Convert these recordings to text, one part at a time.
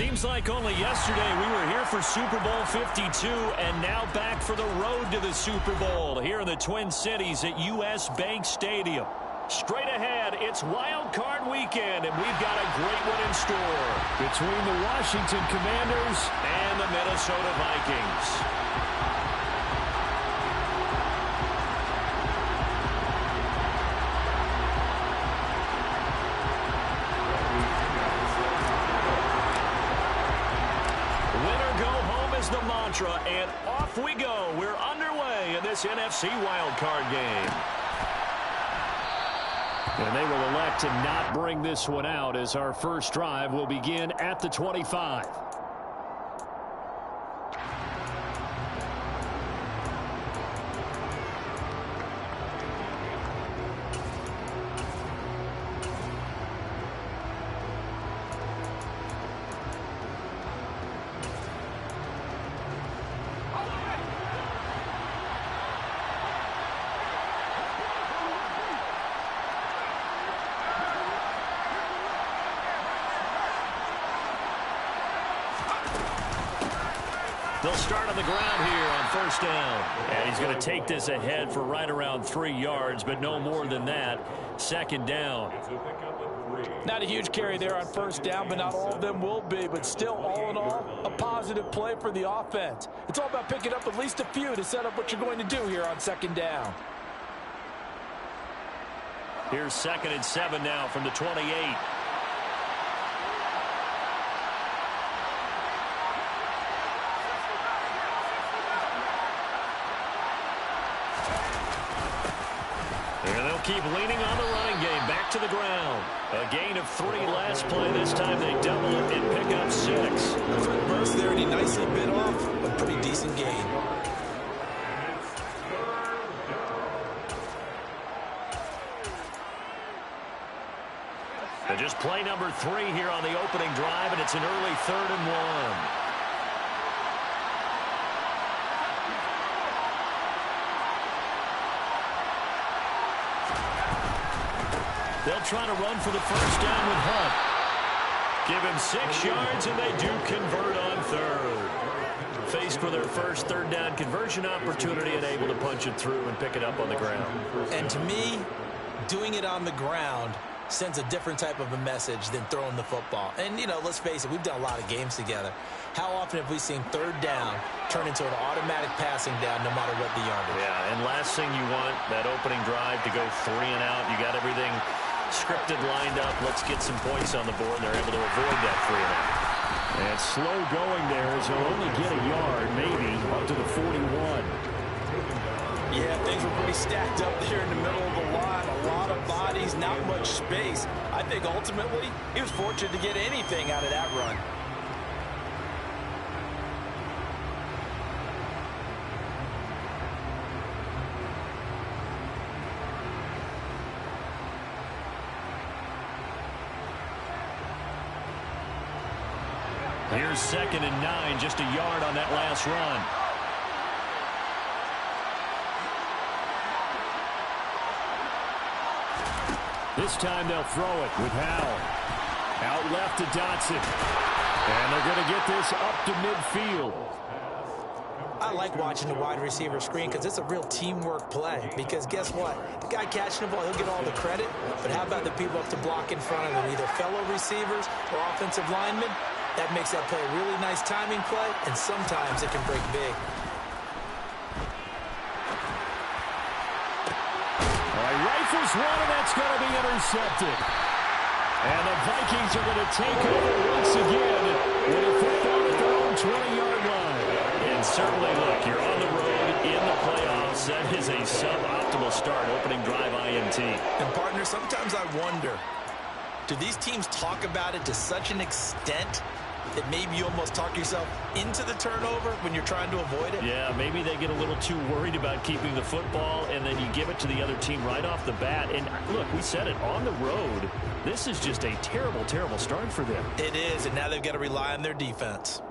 Seems like only yesterday we were here for Super Bowl 52 and now back for the road to the Super Bowl here in the Twin Cities at US Bank Stadium. Straight ahead, it's Wildcard weekend, and we've got a great one in store between the Washington Commanders and the Minnesota Vikings. The mantra, and off we go. We're underway in this NFC wildcard game. And they will elect to not bring this one out as our first drive will begin at the 25. They'll start on the ground here on first down. And he's going to take this ahead for right around 3 yards, but no more than that. Second down. Not a huge carry there on first down, but not all of them will be. But still, all in all, a positive play for the offense. It's all about picking up at least a few to set up what you're going to do here on second down. Here's 2nd and 7 now from the 28. Keep leaning on the running game. Back to the ground. A gain of 3 last play. This time they double it and pick up 6. Quick burst there, and he nicely bit off a pretty decent gain. They just play number 3 here on the opening drive, and it's an early 3rd and 1. They'll try to run for the first down with Hunt. Give him 6 yards, and they do convert on 3rd. Faced with their first 3rd down conversion opportunity and able to punch it through and pick it up on the ground. And to me, doing it on the ground sends a different type of a message than throwing the football. And, you know, let's face it, we've done a lot of games together. How often have we seen 3rd down turn into an automatic passing down no matter what the yardage? Yeah, and last thing you want, that opening drive to go 3 and out. You got everything scripted, lined up. Let's get some points on the board. They're able to avoid that 3 and out. And slow going there as he'll only get a yard, maybe, up to the 41. Yeah, things were pretty stacked up there in the middle of the line. A lot of bodies, not much space. I think ultimately he was fortunate to get anything out of that run. Here's 2nd and 9, just a yard on that last run. This time they'll throw it with Howell. Out left to Dotson. And they're going to get this up to midfield. I like watching the wide receiver screen because it's a real teamwork play. Because guess what? The guy catching the ball, he'll get all the credit. But how about the people up to block in front of him, either fellow receivers or offensive linemen? That makes that play a really nice timing play, and sometimes it can break big. All right, rifles one, and that's going to be intercepted. And the Vikings are going to take over once again with a football at their own 20-yard line. And certainly, look, you're on the road in the playoffs. That is a suboptimal start, opening drive INT. And, partner, sometimes I wonder, do these teams talk about it to such an extent that maybe you almost talk yourself into the turnover when you're trying to avoid it? Yeah, maybe they get a little too worried about keeping the football, and then you give it to the other team right off the bat. And, look, we said it, on the road, this is just a terrible, terrible start for them. It is, and now they've got to rely on their defense.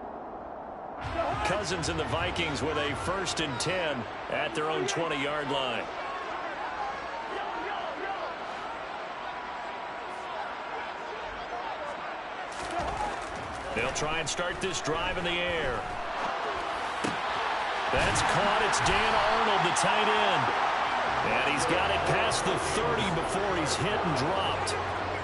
Cousins and the Vikings with a 1st and 10 at their own 20-yard line. They'll try and start this drive in the air. That's caught. It's Dan Arnold, the tight end. And he's got it past the 30 before he's hit and dropped.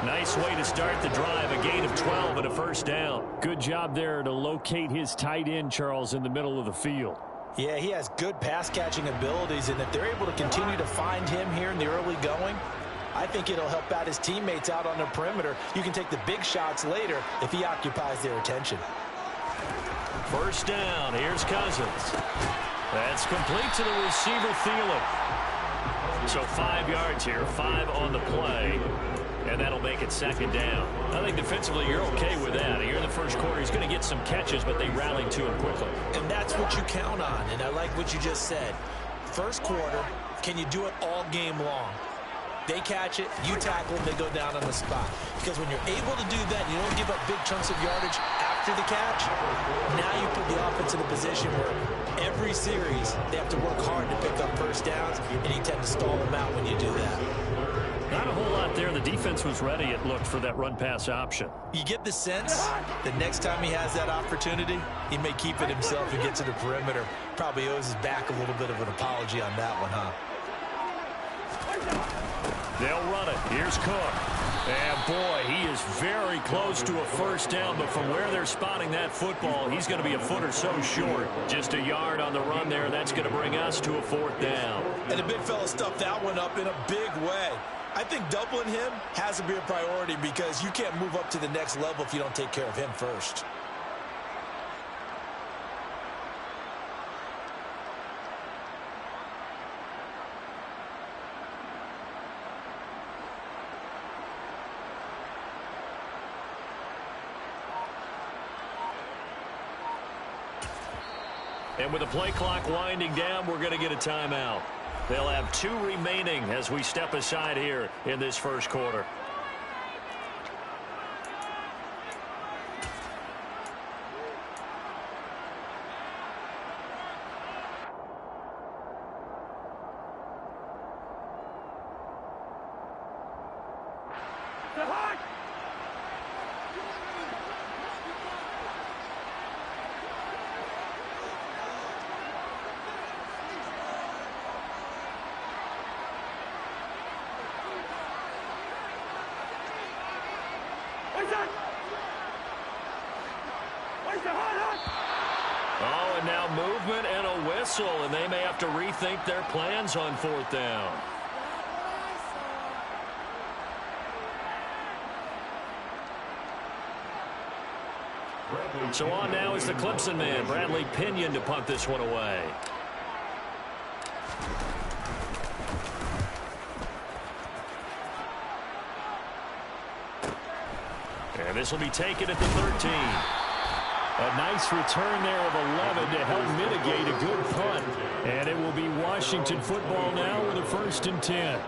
Nice way to start the drive, a gain of 12 and a first down. Good job there to locate his tight end, Charles, in the middle of the field. Yeah, he has good pass-catching abilities, and if they're able to continue to find him here in the early going, I think it'll help out his teammates out on the perimeter. You can take the big shots later if he occupies their attention. First down. Here's Cousins. That's complete to the receiver, Thielen. So 5 yards here, 5 on the play. And that'll make it second down. I think defensively you're okay with that. Here in the first quarter, he's going to get some catches, but they rallied to him quickly. And that's what you count on, and I like what you just said. First quarter, can you do it all game long? They catch it, you tackle them, they go down on the spot. Because when you're able to do that, you don't give up big chunks of yardage after the catch. Now you put the offense in a position where every series they have to work hard to pick up first downs, and you tend to stall them out when you do that. Not a whole lot there. The defense was ready, it looked, for that run-pass option. You get the sense that next time he has that opportunity, he may keep it himself and get to the perimeter. Probably owes his back a little bit of an apology on that one, huh? They'll run it. Here's Cook. And, boy, he is very close to a first down, but from where they're spotting that football, he's going to be a foot or so short. Just a yard on the run there. That's going to bring us to a fourth down. And the big fella stuffed that one up in a big way. I think doubling him has to be a priority because you can't move up to the next level if you don't take care of him first. And with the play clock winding down, we're going to get a timeout. They'll have 2 remaining as we step aside here in this first quarter. Oh, and now movement and a whistle, and they may have to rethink their plans on fourth down. So on now is the Clemson man, Bradley Pinion, to punt this one away. And this will be taken at the 13. A nice return there of 11 to help mitigate a good punt. And it will be Washington football now with a 1st and 10.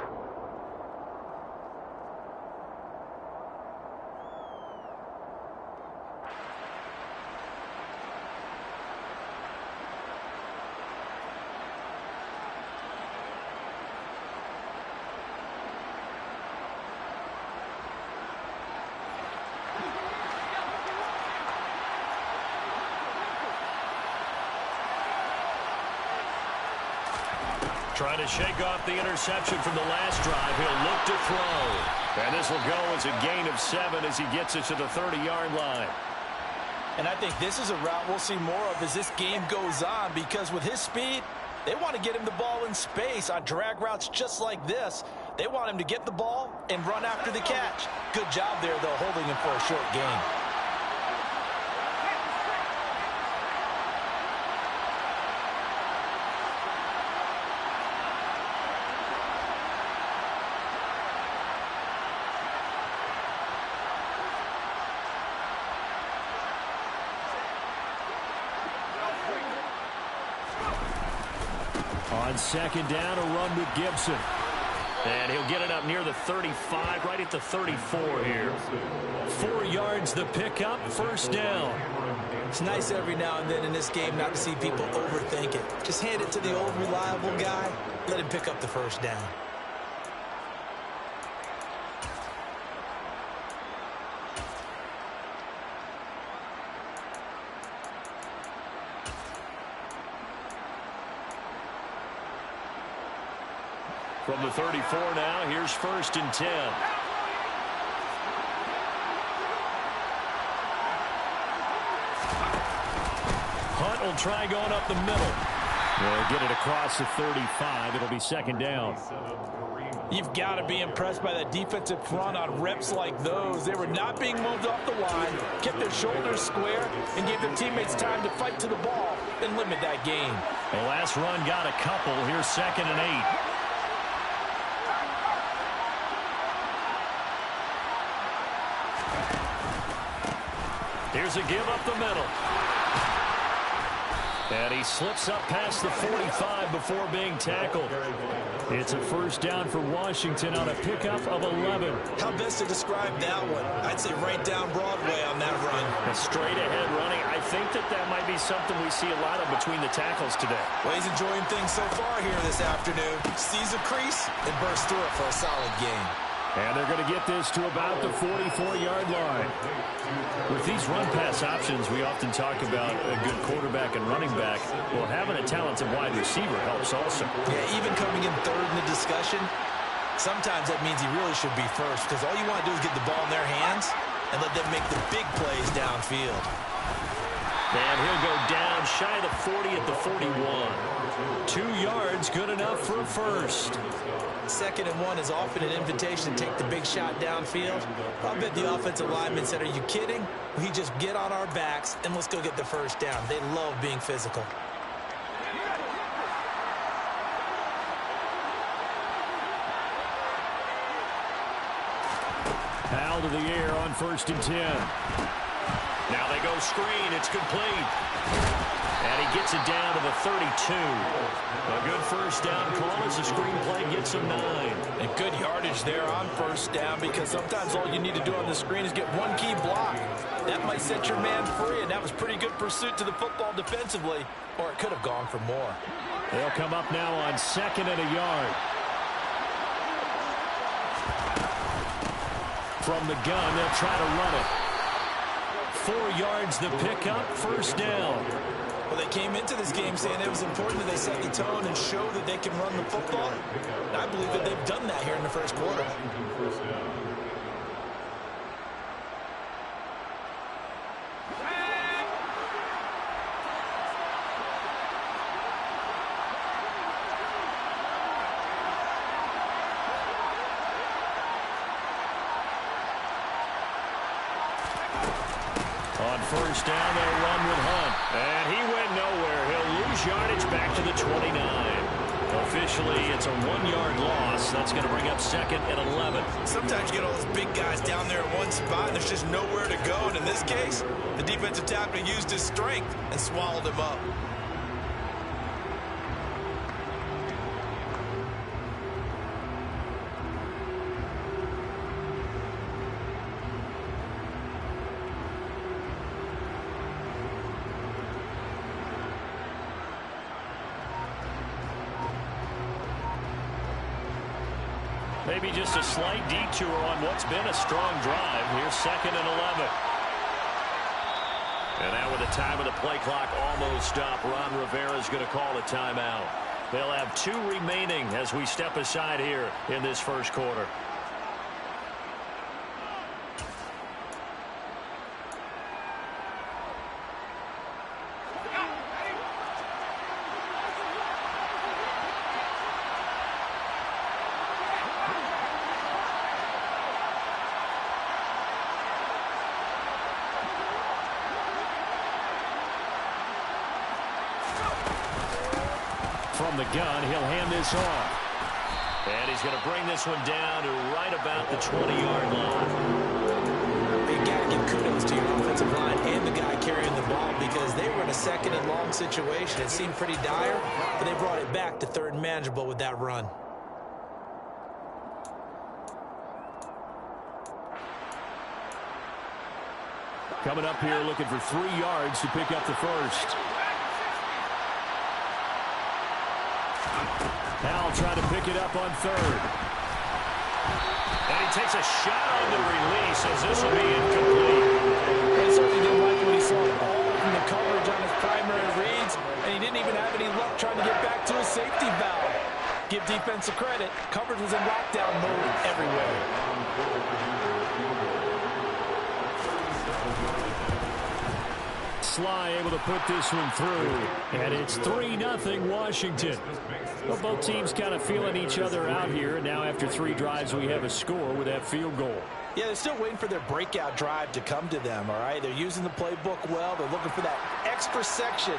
Trying to shake off the interception from the last drive. He'll look to throw. And this will go as a gain of 7 as he gets it to the 30-yard line. And I think this is a route we'll see more of as this game goes on, because with his speed, they want to get him the ball in space on drag routes just like this. They want him to get the ball and run after the catch. Good job there, though, holding him for a short gain. On second down, a run with Gibson. And he'll get it up near the 35, right at the 34 here. 4 yards the pickup, first down. It's nice every now and then in this game not to see people overthink it. Just hand it to the old reliable guy. Let him pick up the first down. From the 34 now, here's 1st and 10. Hunt will try going up the middle. They'll get it across the 35. It'll be 2nd down. You've got to be impressed by that defensive front on reps like those. They were not being moved off the line, kept their shoulders square, and gave their teammates time to fight to the ball and limit that gain. The last run got a couple. Here's 2nd and 8. Here's a give up the middle. And he slips up past the 45 before being tackled. It's a 1st down for Washington on a pickup of 11. How best to describe that one? I'd say right down Broadway on that run. A straight-ahead running. I think that might be something we see a lot of between the tackles today. Well, he's enjoying things so far here this afternoon. Sees a crease and bursts through it for a solid gain. And they're going to get this to about the 44-yard line. With these run-pass options, we often talk about a good quarterback and running back. Well, having a talented wide receiver helps also. Yeah, even coming in 3rd in the discussion, sometimes that means he really should be 1st, because all you want to do is get the ball in their hands and let them make the big plays downfield. And he'll go down shy of the 40 at the 41. 2 yards, good enough for a 1st. 2nd and 1 is often an invitation to take the big shot downfield. I bet the offensive lineman said, are you kidding? We just get on our backs and let's go get the 1st down. They love being physical. Foul to the air on 1st and 10. Now they go screen. It's complete. And he gets it down to the 32. A good 1st down call as the screenplay gets him 9. And good yardage there on 1st down, because sometimes all you need to do on the screen is get one key block. That might set your man free, and that was pretty good pursuit to the football defensively, or it could have gone for more. They'll come up now on 2nd and a yard. From the gun, they'll try to run it. 4 yards the pickup, 1st down. Well, they came into this game saying it was important that they set the tone and show that they can run the football. And I believe that they've done that here in the 1st quarter. On 1st down, they'll run with Hunt. And he went nowhere. He'll lose yardage back to the 29. Officially, it's a 1-yard loss. That's going to bring up 2nd and 11. Sometimes you get all those big guys down there in one spot, and there's just nowhere to go. And in this case, the defensive tackle used his strength and swallowed him up. Maybe just a slight detour on what's been a strong drive. Here's 2nd and 11. And now with the time of the play clock almost stopped, Ron Rivera's going to call a timeout. They'll have 2 remaining as we step aside here in this 1st quarter. From the gun, he'll hand this off. And he's going to bring this one down to right about the 20-yard line. You got to give kudos to your offensive line and the guy carrying the ball, because they were in a 2nd and long situation. It seemed pretty dire, but they brought it back to 3rd and manageable with that run. Coming up here looking for 3 yards to pick up the 1st. Now trying to pick it up on 3rd. And he takes a shot on the release as this will be incomplete. He certainly didn't like what he saw all from the coverage on his primary reads, and he didn't even have any luck trying to get back to his safety valve. Give defense credit. Coverage was in lockdown mode everywhere. Sly able to put this one through, and it's 3-0 Washington. Well, both teams kind of feeling each other out here, and now after 3 drives we have a score with that field goal. Yeah, they're still waiting for their breakout drive to come to them, all right? They're using the playbook well. They're looking for that extra section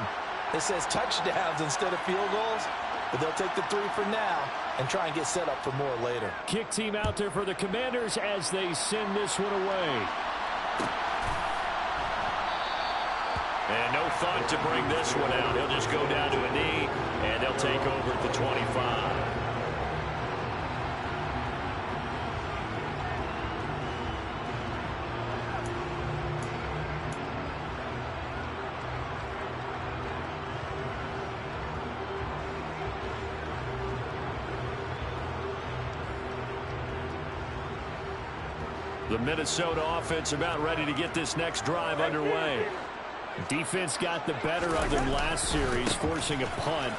that says touchdowns instead of field goals. But they'll take the 3 for now and try and get set up for more later. Kick team out there for the Commanders as they send this one away. And no thought to bring this one out. He'll just go down to a knee, and they'll take over at the 25. The Minnesota offense about ready to get this next drive underway. Defense got the better of them last series, forcing a punt.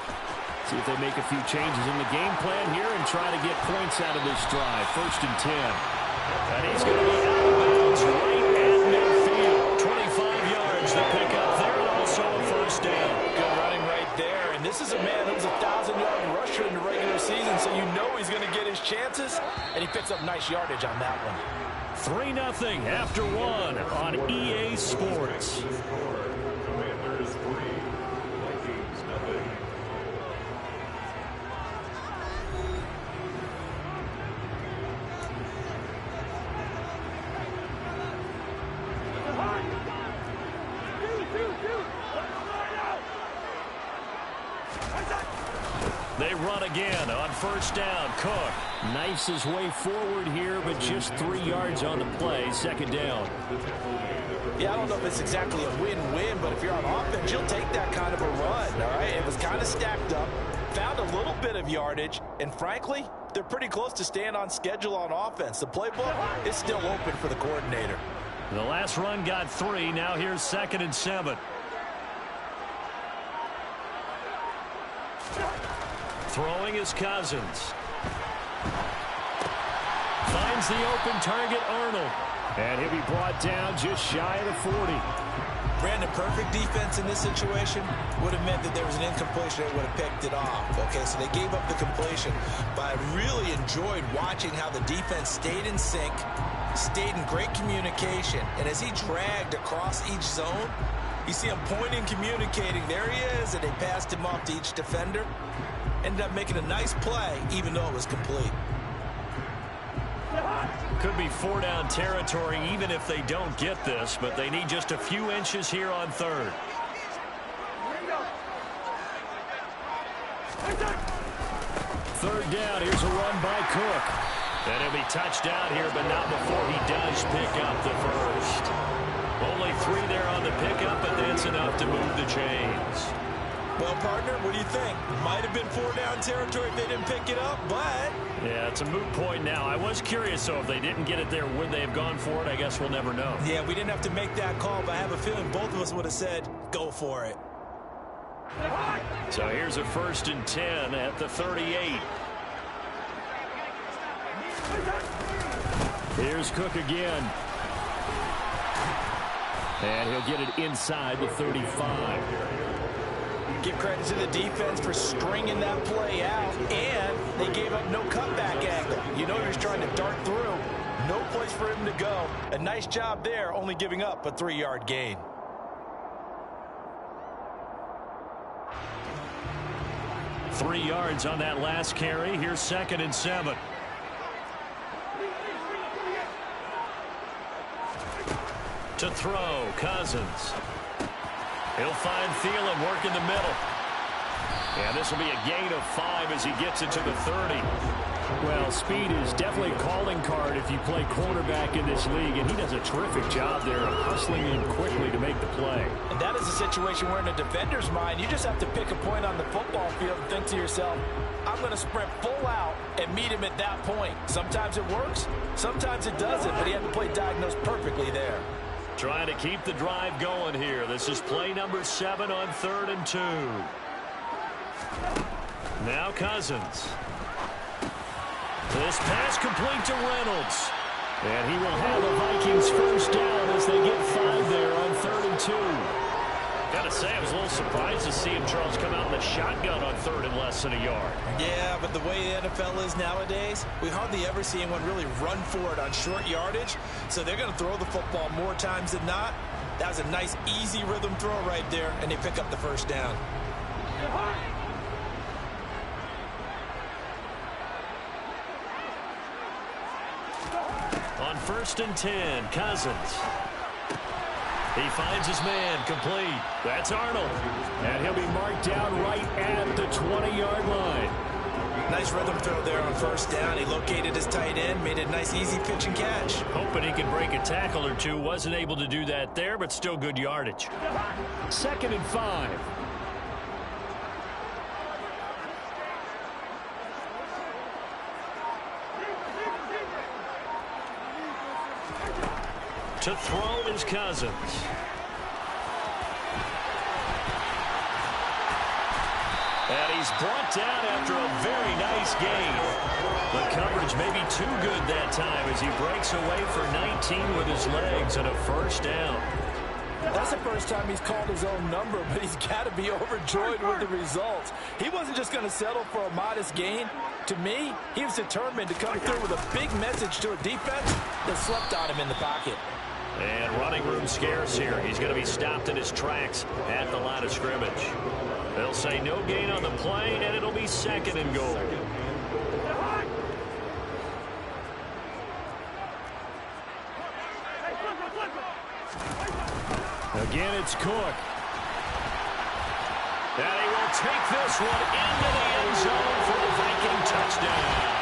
See if they make a few changes in the game plan here and try to get points out of this drive. 1st and 10. And he's going to be out of bounds right at midfield. 25 yards to pick up there, and also a 1st down. Good running right there. And this is a man that was a 1,000-yard rusher in the regular season, so you know he's going to get his chances. And he picks up nice yardage on that one. 3-0 after 1 on EA Sports. Commanders 3, Vikings nothing. They run again on 1st down. Cook knifes his way forward here, but just 3 yards on the play. 2nd down. Yeah, I don't know if it's exactly a win-win, but if you're on offense, you'll take that kind of a run, all right? It was kind of stacked up, found a little bit of yardage, and frankly, they're pretty close to staying on schedule on offense. The playbook is still open for the coordinator. The last run got 3. Now here's 2nd and 7. Throwing is Cousins. Finds the open target, Arnold. And he'll be brought down just shy of the 40. Brandon, perfect defense in this situation would have meant that there was an incompletion that would have picked it off. Okay, so they gave up the completion. But I really enjoyed watching how the defense stayed in sync, stayed in great communication. And as he dragged across each zone, you see him pointing, communicating. There he is, and they passed him off to each defender. Ended up making a nice play, even though it was complete. Could be 4-down territory even if they don't get this, but they need just a few inches here on 3rd. 3rd down. Here's a run by Cook. And he'll be touched down here, but not before he does pick up the 1st. Only 3 there on the pickup, but that's enough to move the chains. Well, partner, what do you think? Might have been 4-down territory if they didn't pick it up, but... Yeah, it's a moot point now. I was curious, though, if they didn't get it there, would they have gone for it? I guess we'll never know. Yeah, we didn't have to make that call, but I have a feeling both of us would have said, go for it. So here's a 1st and 10 at the 38. Here's Cook again. And he'll get it inside the 35. Give credit to the defense for stringing that play out, and they gave up no cutback angle. You know he was trying to dart through. No place for him to go. A nice job there, only giving up a 3-yard gain. Three yards on that last carry. Here's 2nd and 7. To throw, Cousins. He'll find Thielen work in the middle. And this will be a gain of 5 as he gets it to the 30. Well, speed is definitely a calling card if you play quarterback in this league, and he does a terrific job there of hustling in quickly to make the play. And that is a situation where in a defender's mind, you just have to pick a point on the football field and think to yourself, I'm going to sprint full out and meet him at that point. Sometimes it works, sometimes it doesn't, but he had the play diagnosed perfectly there. Trying to keep the drive going here. This is play number 7 on 3rd and 2. Now Cousins. This pass complete to Reynolds. And he will have the Vikings first down as they get 5 there on 3rd and 2. Gotta say, I was a little surprised to see him, Charles, come out in the shotgun on 3rd and less than a yard. Yeah, but the way the NFL is nowadays, we hardly ever see anyone really run for it on short yardage. So they're going to throw the football more times than not. That was a nice, easy rhythm throw right there, and they pick up the first down. On 1st and 10, Cousins. He finds his man, complete. That's Arnold. And he'll be marked down right at the 20-yard line. Nice rhythm throw there on 1st down. He located his tight end, made a nice easy pitch and catch. Hoping he could break a tackle or two. Wasn't able to do that there, but still good yardage. 2nd and 5. To throw is Cousins. And he's brought down after a very nice gain. The coverage may be too good that time as he breaks away for 19 with his legs and a first down. That's the first time he's called his own number, but he's got to be overjoyed with the results. He wasn't just going to settle for a modest gain. To me, he was determined to come through with a big message to a defense that slept on him in the pocket. And running room scarce here. He's going to be stopped in his tracks at the line of scrimmage. They'll say no gain on the play, and it'll be 2nd and goal. Again, it's Cook. And he will take this one into the end zone for the Viking touchdown.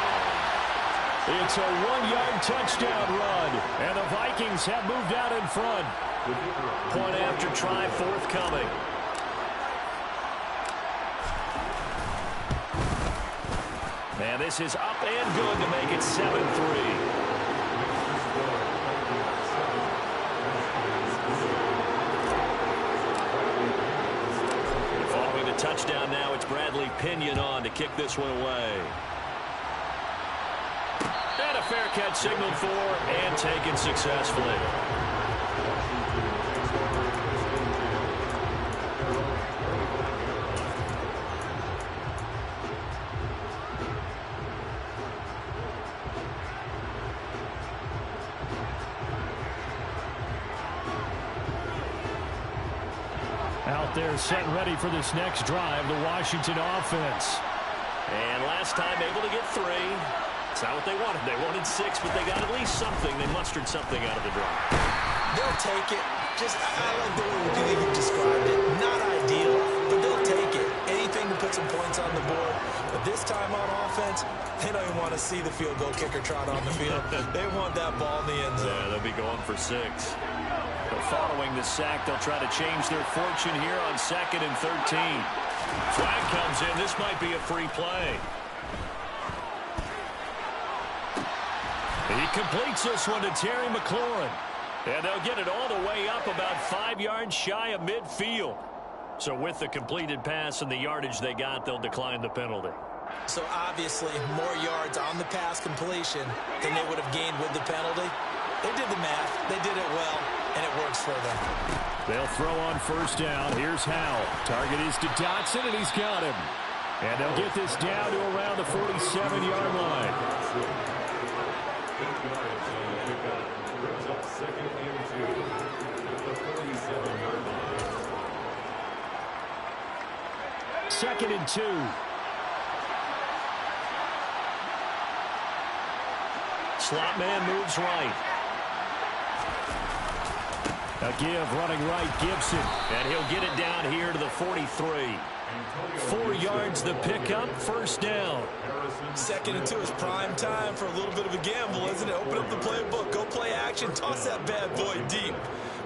It's a 1-yard touchdown run, and the Vikings have moved out in front. Point after try forthcoming. And this is up and good to make it 7-3. Touchdown now. It's Bradley Pinion on to kick this one away. And a fair catch signaled for and taken successfully. Out there set ready for this next drive, the Washington offense. And last time able to get 3. It's not what they wanted. They wanted 6, but they got at least something. They mustered something out of the drive. They'll take it. I like the way you described it. Not ideal, but they'll take it. Anything to put some points on the board. But this time on offense, they don't even want to see the field goal kicker trot on the field. They want that ball in the end zone. Yeah, they'll be going for 6. But following the sack, they'll try to change their fortune here on 2nd and 13. Flag comes in. This might be a free play. He completes this one to Terry McLaurin. And they'll get it all the way up about 5 yards shy of midfield. So with the completed pass and the yardage they got, they'll decline the penalty. So obviously more yards on the pass completion than they would have gained with the penalty. They did the math. They did it well, and it works for them. They'll throw on 1st down. Here's Howell. Target is to Dotson, and he's got him. And they'll get this down to around the 47-yard line. 2nd and 2. Slot man moves right. A give running right, Gibson. And he'll get it down here to the 43. 4 yards the pickup, 1st down. 2nd and 2 is prime time for a little bit of a gamble, isn't it? Open up the playbook, go play action, toss that bad boy deep.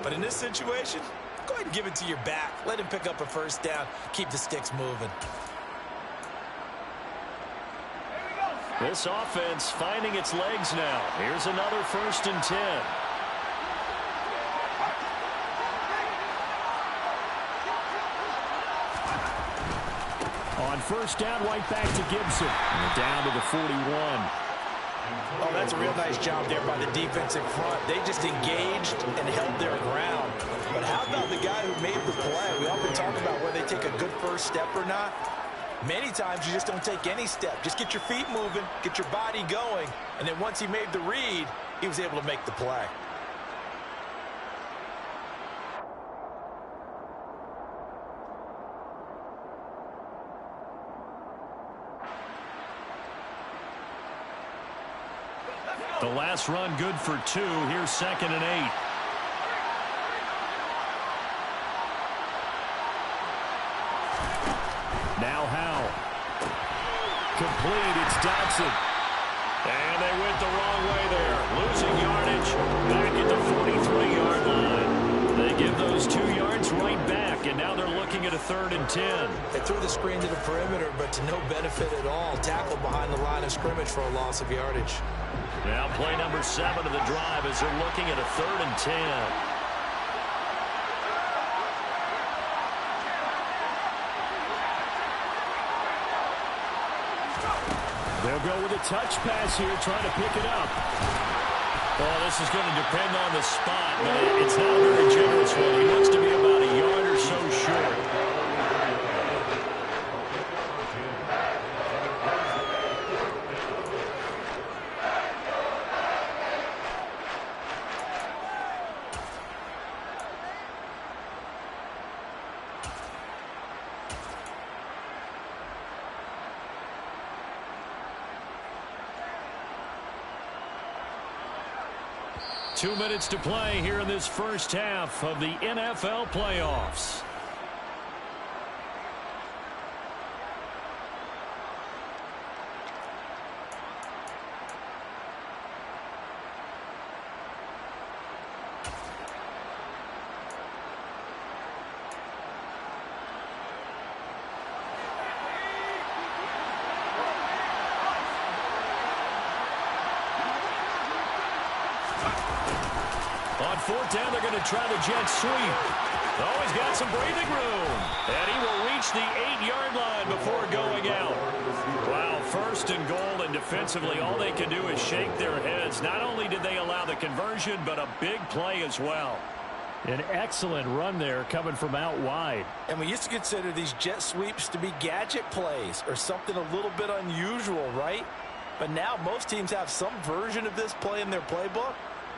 But in this situation, go ahead and give it to your back. Let him pick up a 1st down. Keep the sticks moving. This offense finding its legs now. Here's another 1st and 10. On 1st down, right back to Gibson. And down to the 41. Oh, that's a real nice job there by the defense in front. They just engaged and held their ground. But how about the guy who made the play? We often talk about whether they take a good first step or not. Many times you just don't take any step. Just get your feet moving, get your body going, and then once he made the read, he was able to make the play. The last run good for 2. Here's 2nd and 8. Now Howe. Complete. It's Dodson. And they went the wrong way there. Losing yardage back at the 43-yard line. They give those 2 yards right back, and now they're looking at a 3rd and 10. They threw the screen to the perimeter, but to no benefit at all. Tackled behind the line of scrimmage for a loss of yardage. Now play number 7 of the drive as they're looking at a 3rd and 10. They'll go with a touch pass here, trying to pick it up. Well, this is going to depend on the spot, but it's not a very generous one. He looks to be about a yard or so short. Two minutes to play here in this first half of the NFL playoffs. On 4th down, they're going to try the jet sweep. Oh, he's got some breathing room. And he will reach the 8-yard line before going out. Wow, 1st and goal, and defensively, all they can do is shake their heads. Not only did they allow the conversion, but a big play as well. An excellent run there coming from out wide. And we used to consider these jet sweeps to be gadget plays or something a little bit unusual, right? But now most teams have some version of this play in their playbook.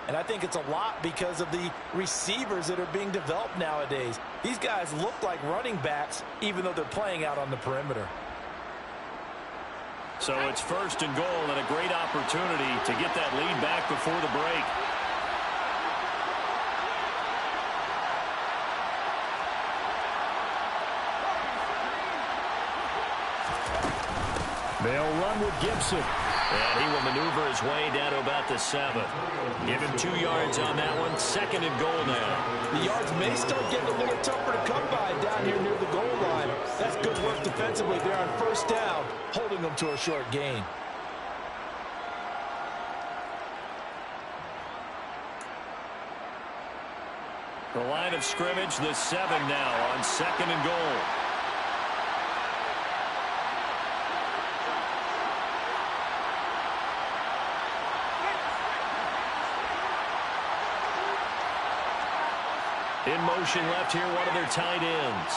And I think it's a lot because of the receivers that are being developed nowadays. These guys look like running backs, even though they're playing out on the perimeter. So it's 1st and goal and a great opportunity to get that lead back before the break. They'll run with Gibson. And he will maneuver his way down to about the 7. Give him 2 yards on that one. 2nd and goal now. The yards may start getting a little tougher to come by down here near the goal line. That's good work defensively there on 1st down, holding them to a short gain. The line of scrimmage, the 7 now on 2nd and goal. In motion left here, one of their tight ends.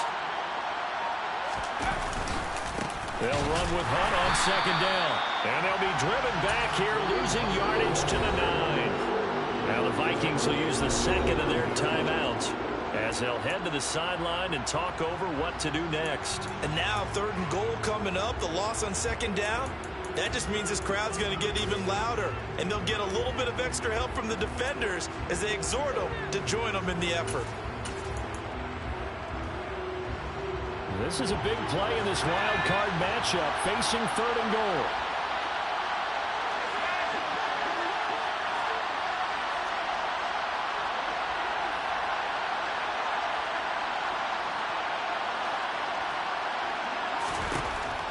They'll run with Hunt on 2nd down. And they'll be driven back here, losing yardage to the 9. Now the Vikings will use the 2nd of their timeouts as they'll head to the sideline and talk over what to do next. And now 3rd and goal coming up, the loss on 2nd down. That just means this crowd's going to get even louder, and they'll get a little bit of extra help from the defenders as they exhort them to join them in the effort. This is a big play in this wild card matchup, facing 3rd and goal.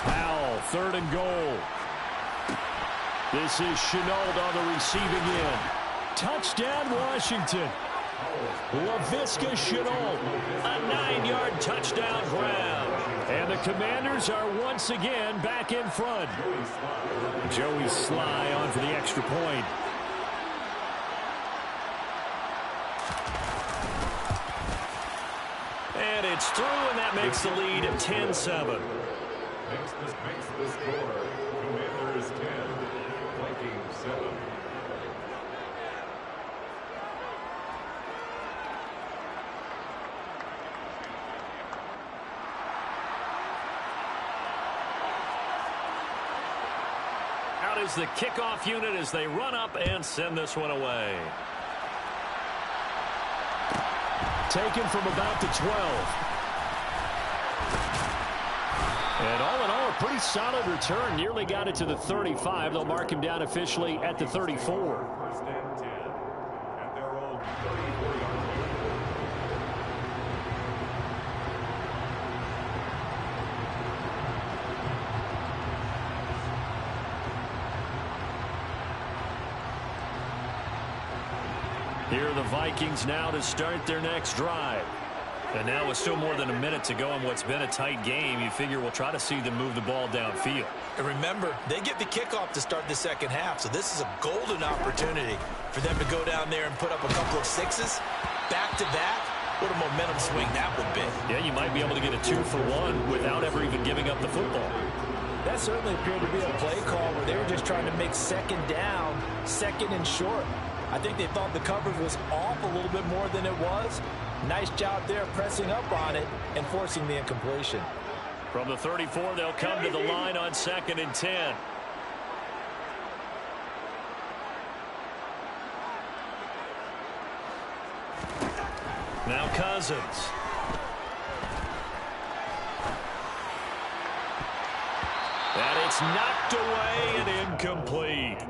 Powell, 3rd and goal. This is Chenault on the receiving end. Touchdown, Washington. Laviska Chenault, A 9-yard touchdown grab. And the Commanders are once again back in front. Joey Sly on for the extra point. And it's through, and that makes the lead 10-7. Makes the score. Commanders 10, Vikings 7. Out is the kickoff unit as they run up and send this one away. Taken from about the 12. And all in all, a pretty solid return. Nearly got it to the 35. They'll mark him down officially at the 34. First and 10 at their own 34-yard line. Here are the Vikings now to start their next drive. And now with still more than a minute to go in what's been a tight game, you figure we'll try to see them move the ball downfield. And remember, they get the kickoff to start the second half, so this is a golden opportunity for them to go down there and put up a couple of sixes back-to-back. What a momentum swing that would be. Yeah, you might be able to get a 2-for-1 without ever even giving up the football. That certainly appeared to be a play call where they were just trying to make second down, second and short. I think they thought the coverage was off a little bit more than it was. Nice job there pressing up on it and forcing the incompletion. From the 34, they'll come to the line on 2nd and 10. Now Cousins. And it's knocked away and incomplete.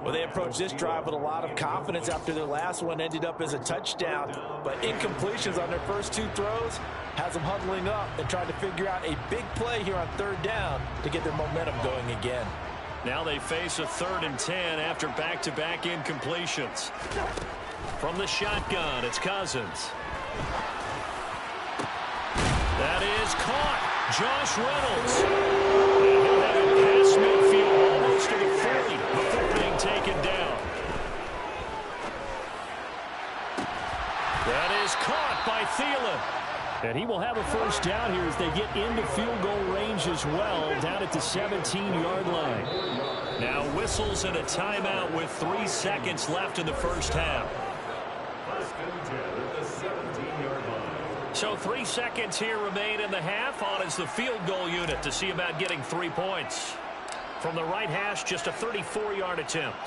Well, they approached this drive with a lot of confidence after their last one ended up as a touchdown. But incompletions on their first two throws has them huddling up and trying to figure out a big play here on 3rd down to get their momentum going again. Now they face a 3rd and 10 after back-to-back incompletions. From the shotgun, it's Cousins. That is caught. Josh Reynolds. And he'll have it past midfield almost to the 40 before being taken down. That is caught by Thielen. And he will have a first down here as they get into field goal range as well, down at the 17-yard line. Now whistles and a timeout with 3 seconds left in the first half. First and 10 at the 17-yard line. So 3 seconds here remain in the half. On is the field goal unit to see about getting 3 points. From the right hash, just a 34-yard attempt.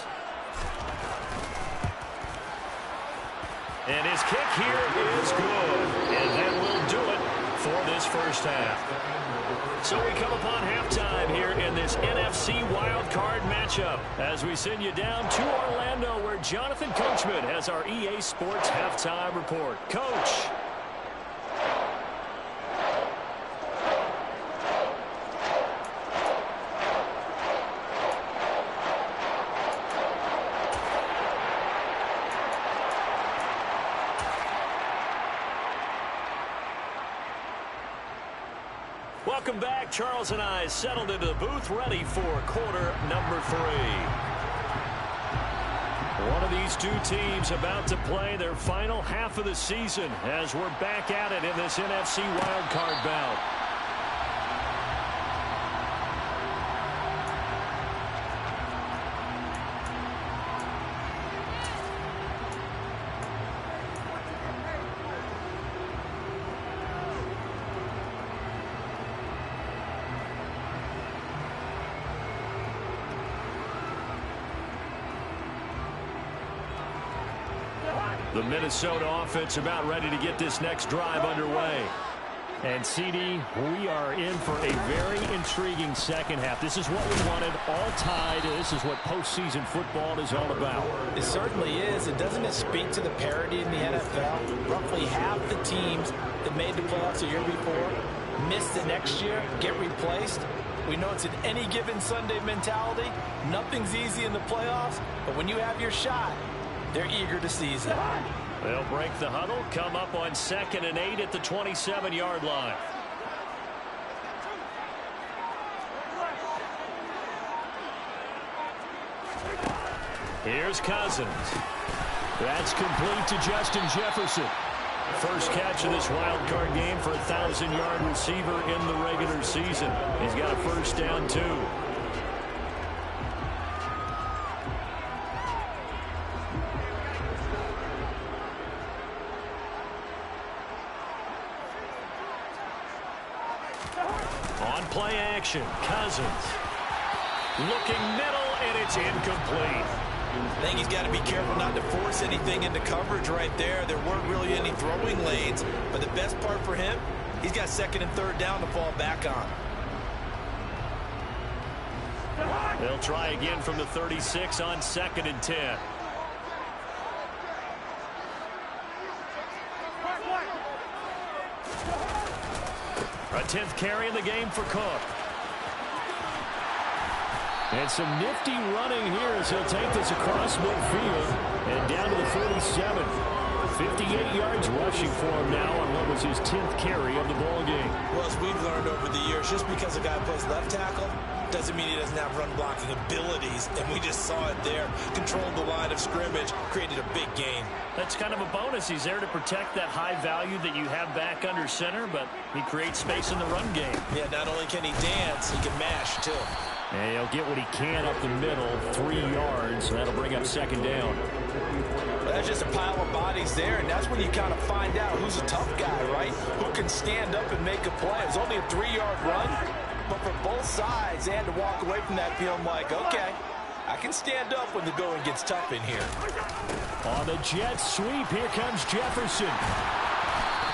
And his kick here is good. And that will do it for this first half. So we come upon halftime here in this NFC Wildcard matchup as we send you down to Orlando where Jonathan Coachman has our EA Sports halftime report. Coach. Welcome back. Charles and I settled into the booth ready for quarter number 3. One of these two teams about to play their final half of the season as we're back at it in this NFC wildcard bout. The Minnesota offense about ready to get this next drive underway. And, CD, we are in for a very intriguing second half. This is what we wanted, all tied. This is what postseason football is all about. It certainly is. It doesn't speak to the parity in the NFL. Roughly half the teams that made the playoffs a year before miss the next year, get replaced. We know it's an any given Sunday mentality. Nothing's easy in the playoffs, but when you have your shot, they're eager to seize it. They'll break the huddle, come up on 2nd and 8 at the 27-yard line. Here's Cousins. That's complete to Justin Jefferson. First catch of this wild card game for a 1,000-yard receiver in the regular season. He's got a first down, too. On play action, Cousins. Looking middle, and it's incomplete. I think he's got to be careful not to force anything into coverage right there. There weren't really any throwing lanes, but the best part for him, he's got second and third down to fall back on. They'll try again from the 36 on 2nd and 10. A 10th carry in the game for Cook. And some nifty running here as he'll take this across midfield and down to the 47. 58 yards rushing for him now on what was his 10th carry of the ball game. Well, as we've learned over the years, just because a guy plays left tackle doesn't mean he doesn't have run blocking abilities, and we just saw it there. Controlled the line of scrimmage, created a big gain. That's kind of a bonus. He's there to protect that high value that you have back under center, but he creates space in the run game. Yeah, not only can he dance, he can mash, too. And he'll get what he can up the middle, 3 yards. So that'll bring up 2nd down. That's just a pile of bodies there, and that's when you kind of find out who's a tough guy, right? Who can stand up and make a play. It's only a 3-yard run, but for both sides, they had to walk away from that feeling like, okay, I can stand up when the going gets tough in here. On the jet sweep, here comes Jefferson.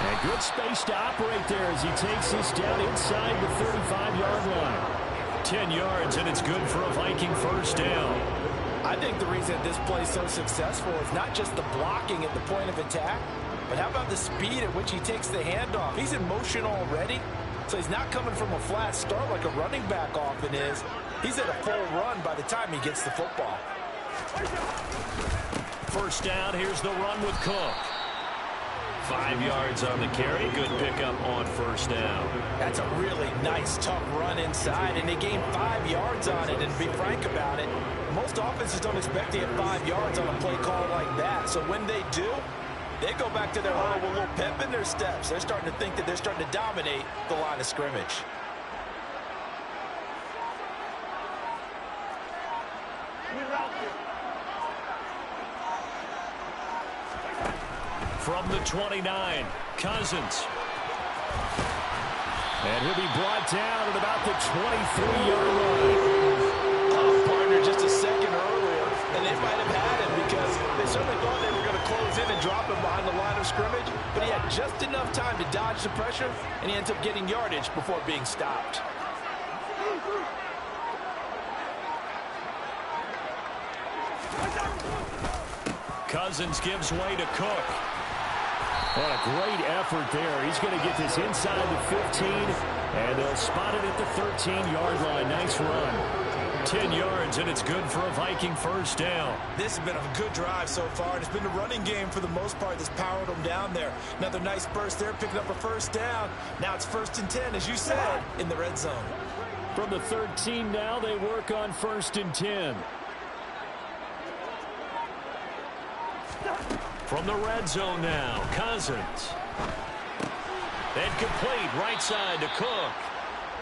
And good space to operate there as he takes this down inside the 35-yard line. 10 yards, and it's good for a Viking first down. I think the reason this play is so successful is not just the blocking at the point of attack, but how about the speed at which he takes the handoff? He's in motion already, so he's not coming from a flat start like a running back often is. He's at a full run by the time he gets the football. First down, here's the run with Cook. 5 yards on the carry. Good pickup on first down. That's a really nice, tough run inside, and they gained 5 yards on it, and to be frank about it, most offenses don't expect to get 5 yards on a play call like that. So when they do, they go back to their huddle with a little pep in their steps. They're starting to think that they're starting to dominate the line of scrimmage. From the 29, Cousins. And he'll be brought down at about the 23-yard line. Oh, partner, just a second earlier, and they might have had him because they certainly thought they were going to close in and drop him behind the line of scrimmage, but he had just enough time to dodge the pressure, and he ends up getting yardage before being stopped. Cousins gives way to Cook. What a great effort there. He's going to get this inside the 15, and they'll spot it at the 13-yard line. Nice run. 10 yards, and it's good for a Viking first down. This has been a good drive so far, and it's been a running game for the most part that's powered them down there. Another nice burst there, picking up a first down. Now it's 1st and 10, as you said, in the red zone. From the 13 now, they work on 1st and 10. From the red zone now, Cousins. And complete, right side to Cook.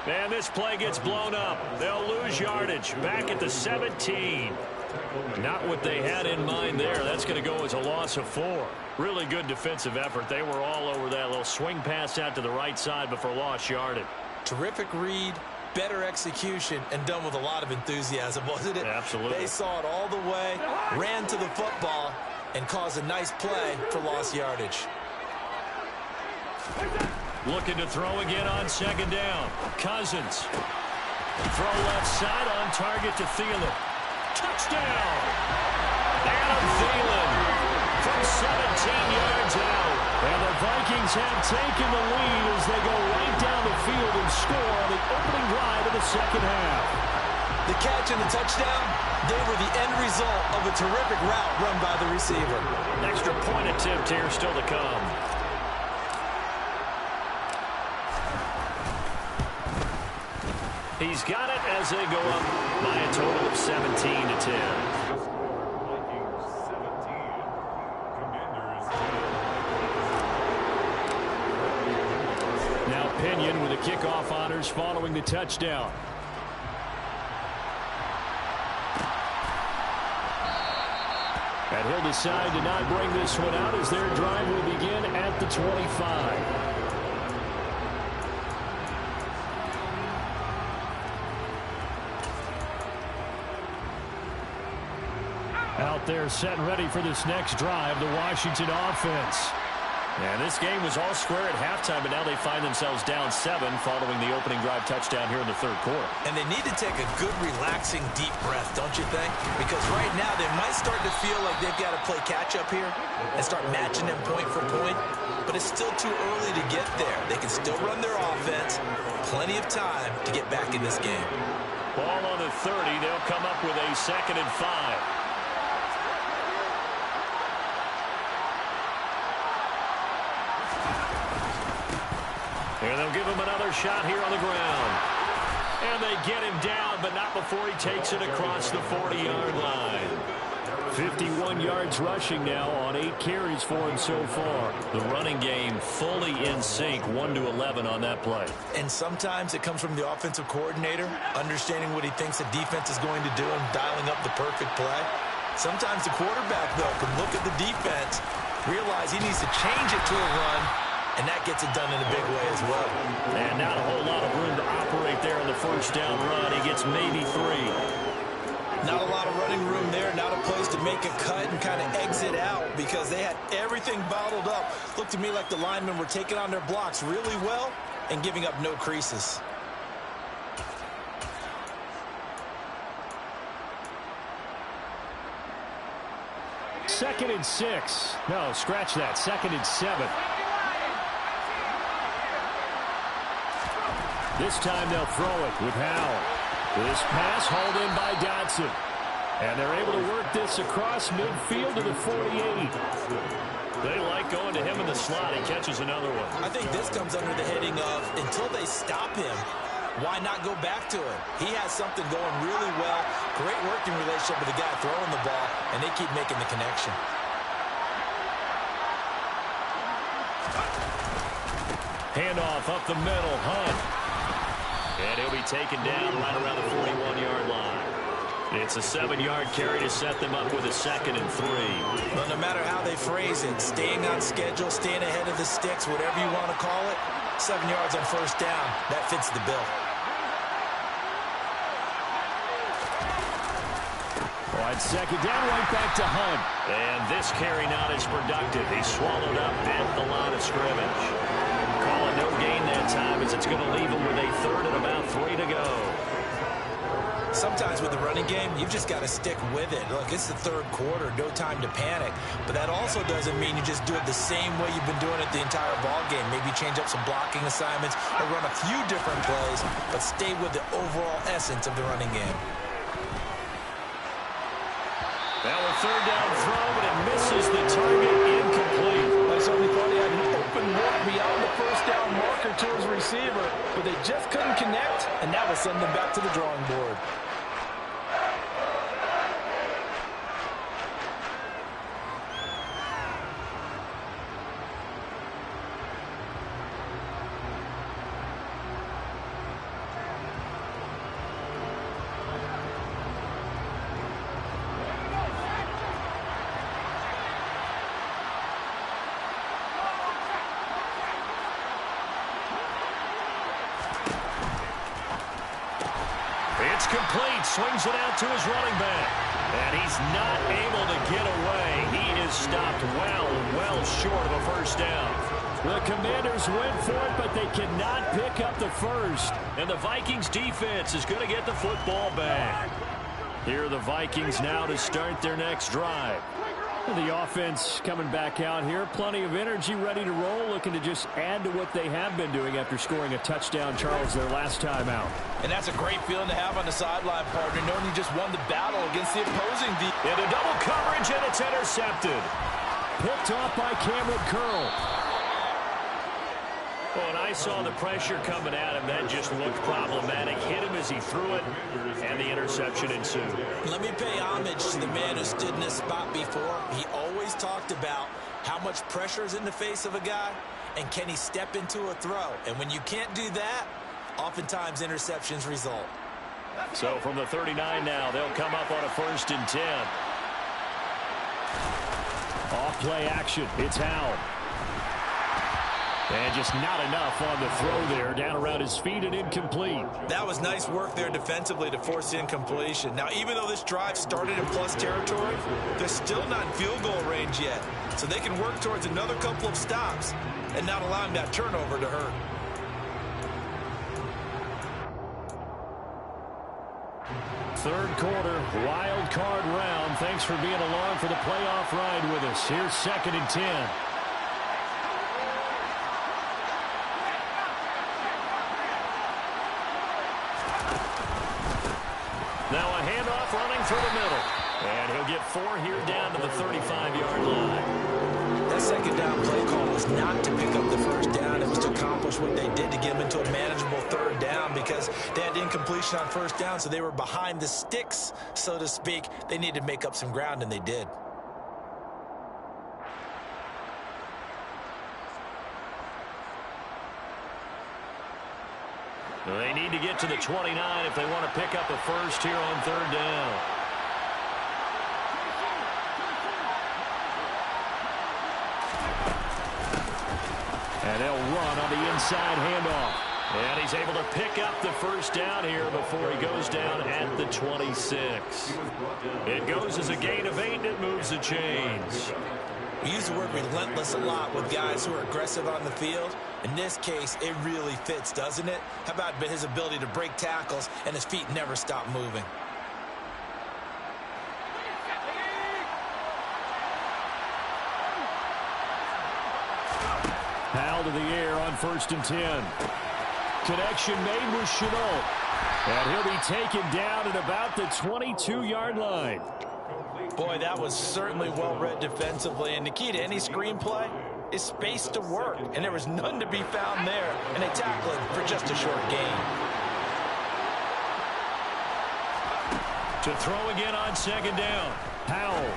And this play gets blown up. They'll lose yardage back at the 17. Not what they had in mind there. That's going to go as a loss of 4. Really good defensive effort. They were all over that little swing pass out to the right side before lost yardage. Terrific read, better execution, and done with a lot of enthusiasm, wasn't it? Absolutely. They saw it all the way, ran to the football, and caused a nice play for lost yardage. Looking to throw again on 2nd down. Cousins. Throw left side on target to Thielen. Touchdown! Adam Thielen from 17 yards out. And the Vikings have taken the lead as they go right down the field and score on the opening drive of the second half. The catch and the touchdown, they were the end result of a terrific route run by the receiver. An extra point attempt here still to come. He's got it as they go up by a total of 17 to 10. Union with the kickoff honors following the touchdown. And he'll decide to not bring this one out as their drive will begin at the 25. Out there set and ready for this next drive, the Washington offense. And this game was all square at halftime, but now they find themselves down 7 following the opening drive touchdown here in the third quarter. And they need to take a good, relaxing, deep breath, don't you think? Because right now they might start to feel like they've got to play catch-up here and start matching them point for point. But it's still too early to get there. They can still run their offense. Plenty of time to get back in this game. Ball on the 30. They'll come up with a 2nd and 5. And they'll give him another shot here on the ground. And they get him down, but not before he takes it across the 40-yard line. 51 yards rushing now on 8 carries for him so far. The running game fully in sync, 1-11 on that play. And sometimes it comes from the offensive coordinator, understanding what he thinks the defense is going to do and dialing up the perfect play. Sometimes the quarterback, though, can look at the defense, realize he needs to change it to a run, and that gets it done in a big way as well. And not a whole lot of room to operate there on the first down run. He gets maybe 3. Not a lot of running room there, not a place to make a cut and kind of exit out because they had everything bottled up. Looked to me like the linemen were taking on their blocks really well and giving up no creases. Second and 6. No, scratch that. 2nd and 7. This time they'll throw it with Howell. This pass hauled in by Dotson. And they're able to work this across midfield to the 48. They like going to him in the slot. He catches another one. I think this comes under the heading of until they stop him, why not go back to him? He has something going really well. Great working relationship with the guy throwing the ball, and they keep making the connection. Handoff up the middle. Hunt. And he'll be taken down right around the 41-yard line. It's a 7-yard carry to set them up with a 2nd and 3. Well, no matter how they phrase it, staying on schedule, staying ahead of the sticks, whatever you want to call it, 7 yards on first down, that fits the bill. Wide second down, right back to Hunt. And this carry not as productive. He swallowed up at the line of scrimmage. Call it no gain that time as it's going to leave him with a 3rd and about 3 to go. Sometimes with the running game, you've just got to stick with it. Look, it's the third quarter, no time to panic. But that also doesn't mean you just do it the same way you've been doing it the entire ball game. Maybe change up some blocking assignments or run a few different plays, but stay with the overall essence of the running game. Now a 3rd down throw, but it misses the target, incomplete. I certainly thought he had an open look beyond the first down marker to his receiver, but they just couldn't connect, and that will send them back to the drawing board. It's complete. Swings it out to his running back. And he's not able to get away. He is stopped well short of a first down. The Commanders went for it, but they cannot pick up the first. And the Vikings defense is going to get the football back. Here are the Vikings now to start their next drive. The offense coming back out here. Plenty of energy, ready to roll, looking to just add to what they have been doing after scoring a touchdown, Charles, their last time out. And that's a great feeling to have on the sideline, partner, knowing you just won the battle against the opposing defense. Into double coverage, and it's intercepted. Picked off by Cameron Curl. Well, and I saw the pressure coming at him. That just looked problematic. Hit him as he threw it, and the interception ensued. Let me pay homage to the man who stood in this spot before. He always talked about how much pressure is in the face of a guy, and can he step into a throw? And when you can't do that, oftentimes interceptions result. So from the 39 now, they'll come up on a 1st and 10. Off play action. It's Howell. And just not enough on the throw there. Down around his feet and incomplete. That was nice work there defensively to force incompletion. Now, even though this drive started in plus territory, they're still not in field goal range yet. So they can work towards another couple of stops and not allowing that turnover to hurt. Third quarter, wild card round. Thanks for being along for the playoff ride with us. Here's 2nd and 10. Now a handoff running through the middle. And he'll get 4 here down to the 35-yard line. That second down play call was not to pick up the first down. It was to accomplish what they did to get them into a manageable 3rd down because they had incompletion on 1st down, so they were behind the sticks, so to speak. They needed to make up some ground, and they did. They need to get to the 29 if they want to pick up a first here on 3rd down. And they'll run on the inside handoff. And he's able to pick up the first down here before he goes down at the 26. It goes as a gain of 8, and it moves the chains. We use the word relentless a lot with guys who are aggressive on the field. In this case, it really fits, doesn't it? How about his ability to break tackles and his feet never stop moving? Howell to the air on 1st and 10. Connection made with Chenault. And he'll be taken down at about the 22-yard line. Boy, that was certainly well-read defensively. And the key to any screenplay is space to work. And there was none to be found there. And they tackle it for just a short gain. To throw again on 2nd down. Howell.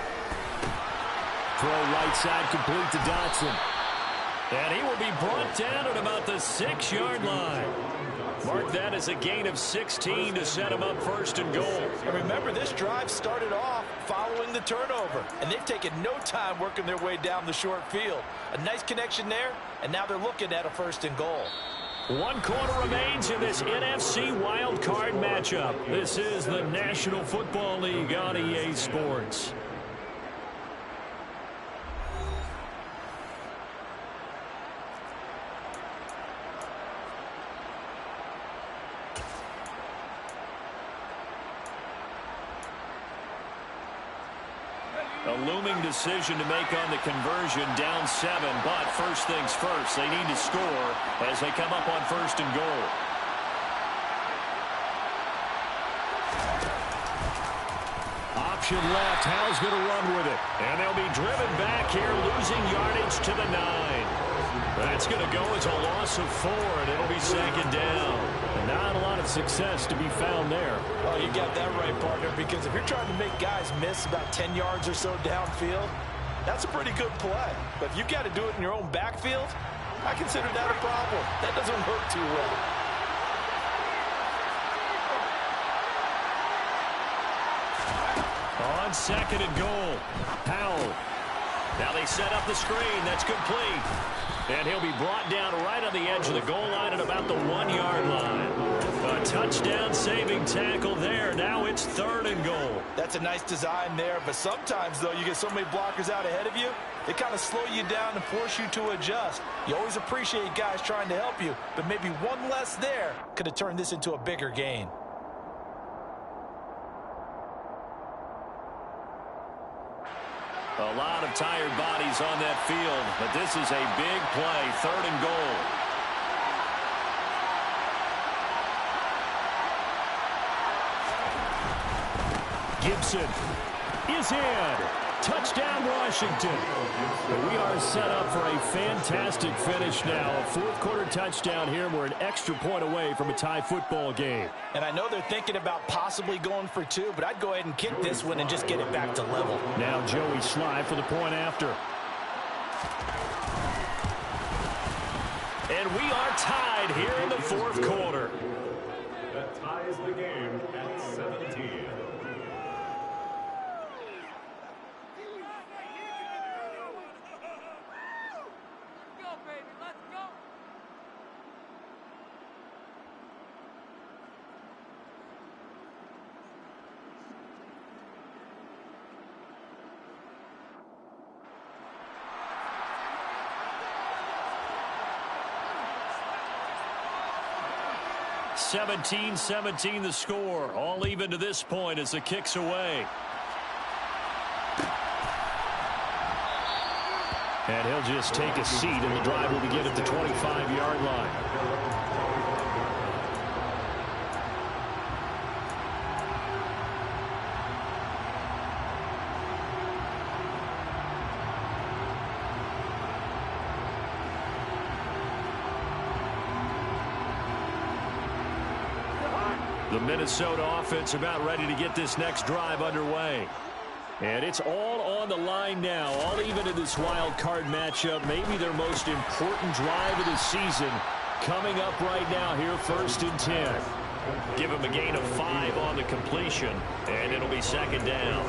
Throw right side complete to Dotson. And he will be brought down at about the 6-yard line. Mark that as a gain of 16 to set him up 1st and goal. And remember, this drive started off following the turnover. And they've taken no time working their way down the short field. A nice connection there, and now they're looking at a 1st and goal. 1 quarter remains in this NFC wildcard matchup. This is the National Football League on EA Sports. A looming decision to make on the conversion, down 7, but first things first, they need to score as they come up on 1st and goal. Option left, Howell's going to run with it. And they'll be driven back here, losing yardage to the 9. That's going to go as a loss of 4, and it'll be 2nd down. Not a lot of success to be found there. Oh, you got that right, partner, because if you're trying to make guys miss about 10 yards or so downfield, that's a pretty good play. But if you've got to do it in your own backfield, I consider that a problem. That doesn't work too well. On 2nd and goal, Howell. Now they set up the screen. That's complete. And he'll be brought down right on the edge of the goal line at about the 1-yard line. A touchdown saving tackle there. Now it's 3rd and goal. That's a nice design there, but sometimes, though, you get so many blockers out ahead of you, they kind of slow you down and force you to adjust. You always appreciate guys trying to help you, but maybe one less there could have turned this into a bigger gain. A lot of tired bodies on that field, but this is a big play, 3rd and goal. Gibson is in. Touchdown, Washington. We are set up for a fantastic finish now. A 4th quarter touchdown here. We're an extra point away from a tie football game. And I know they're thinking about possibly going for 2, but I'd go ahead and kick this one and just get it back to level. Now Joey Sly for the point after. And we are tied here in the fourth quarter. That ties the game at 17. Go, baby, let's go. 17-17 the score. All even to this point as the kick's away. And he'll just take a seat, and the drive will begin at the 25-yard line. The Minnesota offense about ready to get this next drive underway. And it's all on the line now, all even in this wild card matchup. Maybe their most important drive of the season coming up right now here, 1st and 10. Give him a gain of 5 on the completion, and it'll be 2nd down.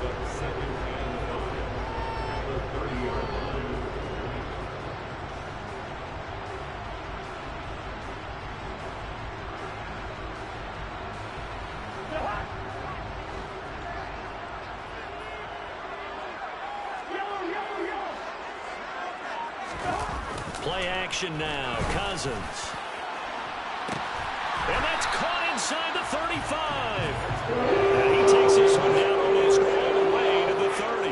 Play action now. Cousins. And that's caught inside the 35. And he takes this one down almost all the way to the 30.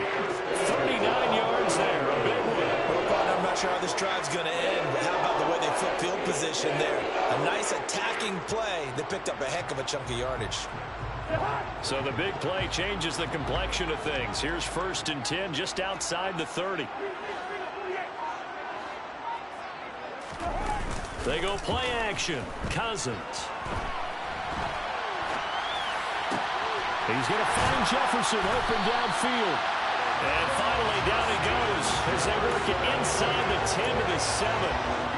39 yards there. A big one. I'm not sure how this drive's going to end, but how about the way they flip field position there? A nice attacking play. They picked up a heck of a chunk of yardage. So the big play changes the complexion of things. Here's 1st and 10 just outside the 30. They go play action. Cousins. He's going to find Jefferson open downfield. And finally down he goes as they work it inside the 10 to the 7.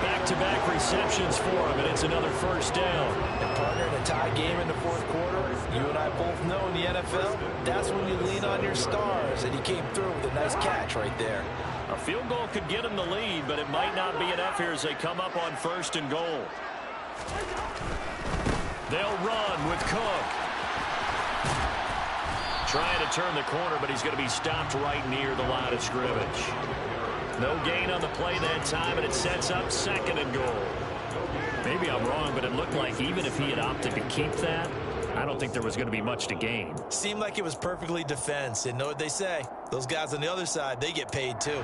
Back-to-back receptions for him, and it's another 1st down. And partner, in a tie game in the 4th quarter, you and I both know in the NFL, that's when you lean on your stars, and he came through with a nice catch right there. A field goal could get him the lead, but it might not be enough here as they come up on 1st and goal. They'll run with Cook. Trying to turn the corner, but he's going to be stopped right near the line of scrimmage. No gain on the play that time, and it sets up 2nd and goal. Maybe I'm wrong, but it looked like even if he had opted to keep that, I don't think there was going to be much to gain. Seemed like it was perfectly defense. And know what they say? Those guys on the other side, they get paid too.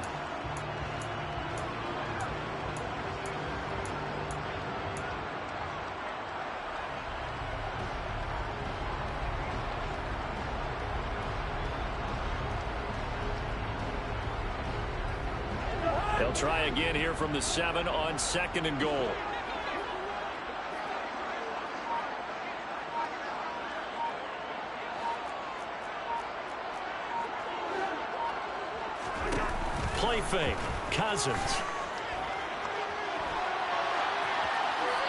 They'll try again here from the 7 on 2nd and goal. Play fake. Cousins.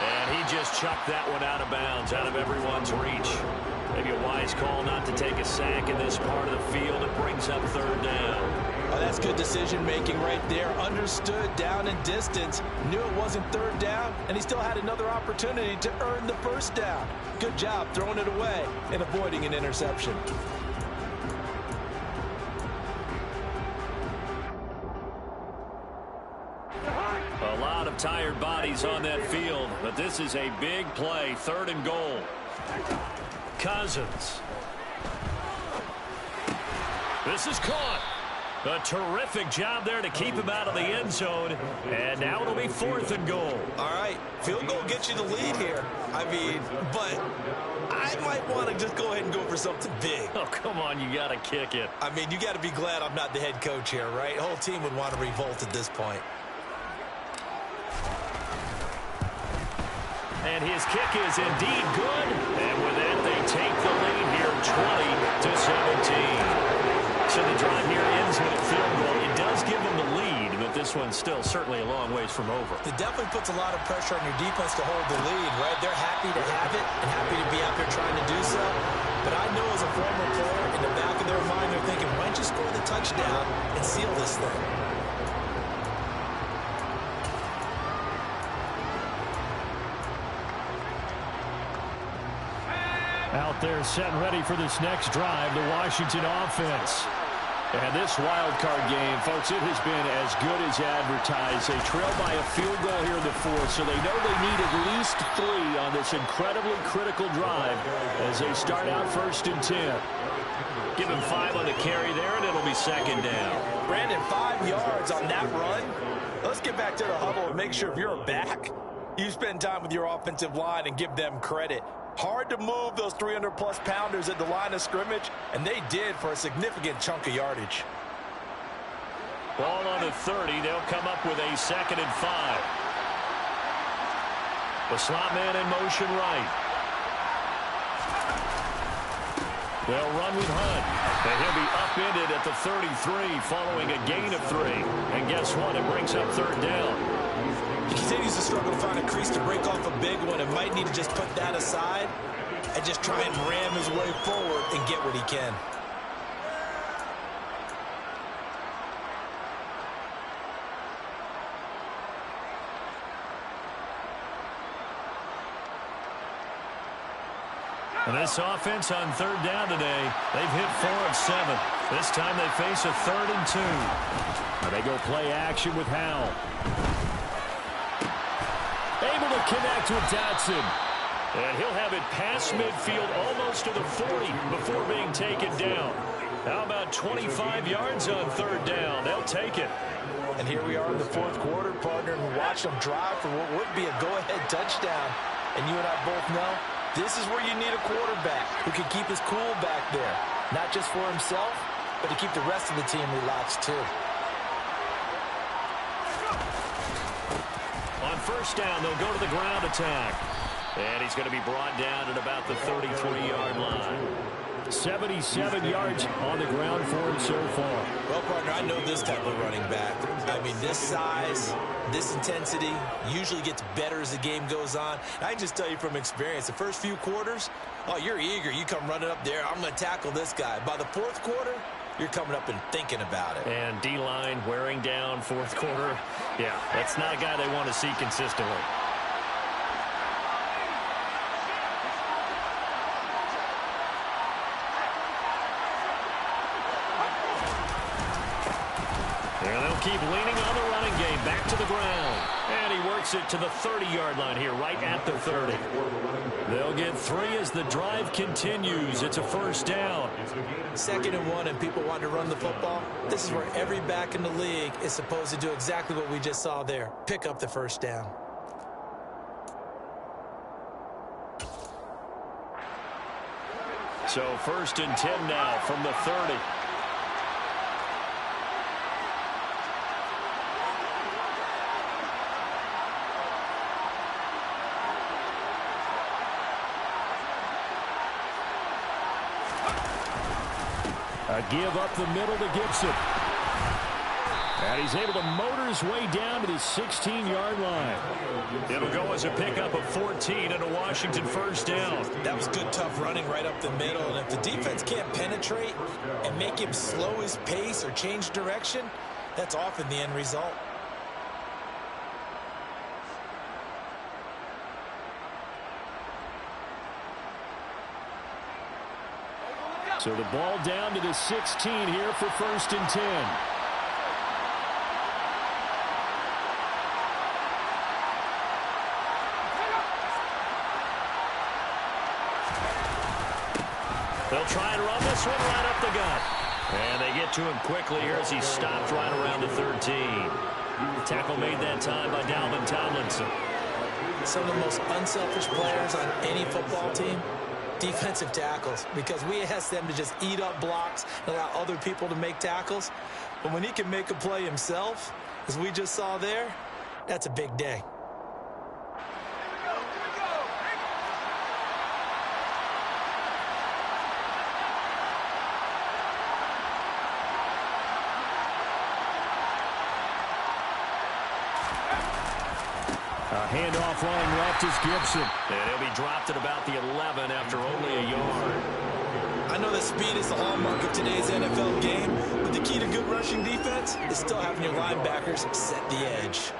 And he just chucked that one out of bounds, out of everyone's reach. Maybe a wise call not to take a sack in this part of the field. It brings up 3rd down. Oh, that's good decision-making right there. Understood down and distance. Knew it wasn't 3rd down, and he still had another opportunity to earn the 1st down. Good job throwing it away and avoiding an interception. A lot of tired bodies on that field, but this is a big play. 3rd and goal. Cousins. This is caught. A terrific job there to keep him out of the end zone. And now it'll be 4th and goal. All right, field goal gets you the lead here. I mean, but I might want to just go ahead and go for something big. Oh, come on, you got to kick it. I mean, you got to be glad I'm not the head coach here, right? The whole team would want to revolt at this point. And his kick is indeed good. And with that, they take the lead here 20-17. So the drive here ends with a field goal. It does give them the lead, but this one's still certainly a long ways from over. It definitely puts a lot of pressure on your defense to hold the lead, right? They're happy to have it and happy to be out there trying to do so. But I know as a former player, in the back of their mind, they're thinking, why don't you score the touchdown and seal this thing? Out there set and ready for this next drive, the Washington offense. And this wild card game, folks, it has been as good as advertised. They trail by a field goal here in the fourth, so they know they need at least 3 on this incredibly critical drive as they start out 1st and 10. Give him 5 on the carry there, and it'll be 2nd down. Brandon, 5 yards on that run. Let's get back to the huddle and make sure if you're back, you spend time with your offensive line and give them credit. Hard to move those 300-plus pounders at the line of scrimmage, and they did for a significant chunk of yardage. Ball on the 30. They'll come up with a 2nd and 5. The slot man in motion right. They'll run with Hunt. And he'll be upended at the 33 following a gain of 3. And guess what? It brings up 3rd down. He continues to struggle to find a crease to break off a big one and might need to just put that aside and just try and ram his way forward and get what he can. And this offense on 3rd down today, they've hit 4 of 7. This time they face a 3rd and 2. And they go play action with Howell. Able to connect with Dotson. And he'll have it past midfield almost to the 40 before being taken down. How about 25 yards on 3rd down? They'll take it. And here we are in the 4th quarter, partner, and watch them drive for what would be a go-ahead touchdown. And you and I both know this is where you need a quarterback who can keep his cool back there. Not just for himself, but to keep the rest of the team relaxed too. On 1st down, they'll go to the ground attack. And he's going to be brought down at about the 33-yard line. 77 yards on the ground for him so far. Well, partner, I know this type of running back. I mean, this size, this intensity usually gets better as the game goes on. I can just tell you from experience, the first few quarters, oh, you're eager. You come running up there, I'm going to tackle this guy. By the 4th quarter, you're coming up and thinking about it. And D-line wearing down 4th quarter. Yeah, that's not a guy they want to see consistently. And they'll keep leaning on the running game. Back to the ground. And he works it to the 30-yard line here, right at the 30. They'll get 3 as the drive continues. It's a 1st down. 2nd and 1, and people want to run the football. This is where every back in the league is supposed to do exactly what we just saw there. Pick up the 1st down. So 1st and 10 now from the 30. A give up the middle to Gibson. And he's able to motor his way down to the 16-yard line. It'll go as a pickup of 14 and a Washington 1st down. That was good, tough running right up the middle. And if the defense can't penetrate and make him slow his pace or change direction, that's often the end result. So the ball down to the 16 here for 1st and 10. They'll try and run this one right up the gut. And they get to him quickly here as he stopped right around the 13. Tackle made that time by Dalvin Tomlinson. Some of the most unselfish players on any football team, defensive tackles, because we ask them to just eat up blocks and allow other people to make tackles. But when he can make a play himself, as we just saw there, that's a big day. A handoff running left is Gibson. And he'll be dropped at about the 11 after only a yard. I know that speed is the hallmark of today's NFL game, but the key to good rushing defense is still having your linebackers set the edge.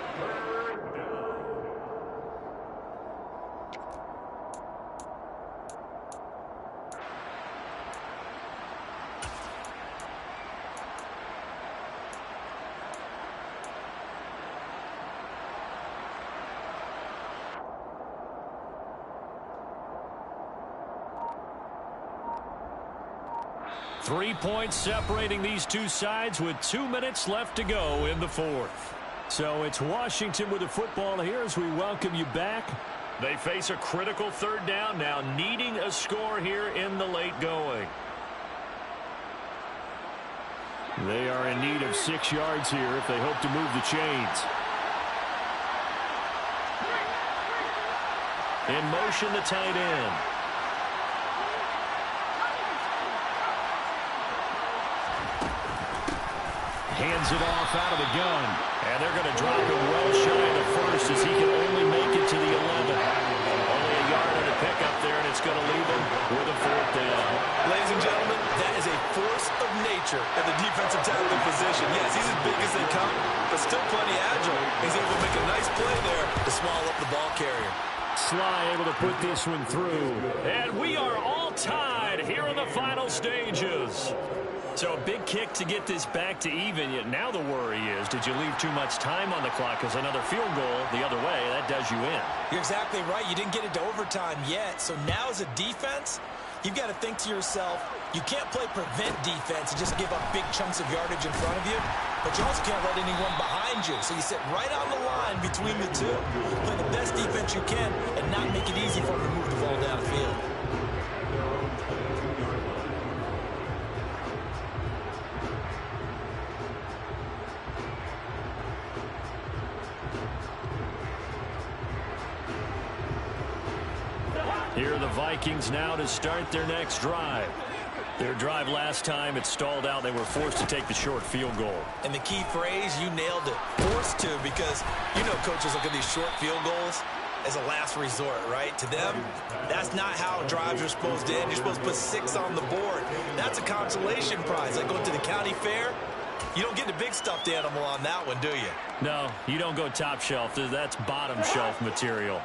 Three points separating these two sides with 2 minutes left to go in the fourth. So it's Washington with the football here as we welcome you back. They face a critical third down now, needing a score here in the late going. They are in need of 6 yards here if they hope to move the chains. In motion, the tight end. Hands it off out of the gun. And they're going to drop him well shy of the first as he can only make it to the 11. Only a yard on a pickup there, and it's going to leave him with a fourth down. Ladies and gentlemen, that is a force of nature at the defensive tackle position. Yes, he's as big as they come, but still plenty agile. He's able to make a nice play there to swallow up the ball carrier. Sly able to put this one through. And we are all tied here in the final stages. So a big kick to get this back to even. Yet now the worry is, did you leave too much time on the clock? Because another field goal the other way, that does you in. You're exactly right. You didn't get it to overtime yet. So now as a defense, you've got to think to yourself, you can't play prevent defense and just give up big chunks of yardage in front of you. But you also can't let anyone behind you. So you sit right on the line between the two. Play the best defense you can and not make it easy for them to move the ball downfield. Here are the Vikings now to start their next drive. Their drive last time, it stalled out. They were forced to take the short field goal. And the key phrase, you nailed it. Forced to, because you know coaches look at these short field goals as a last resort, right? To them, that's not how drives are supposed to end. You're supposed to put 6 on the board. That's a consolation prize. Like going to the county fair, you don't get the big stuffed animal on that one, do you? No, you don't go top shelf. That's bottom shelf material.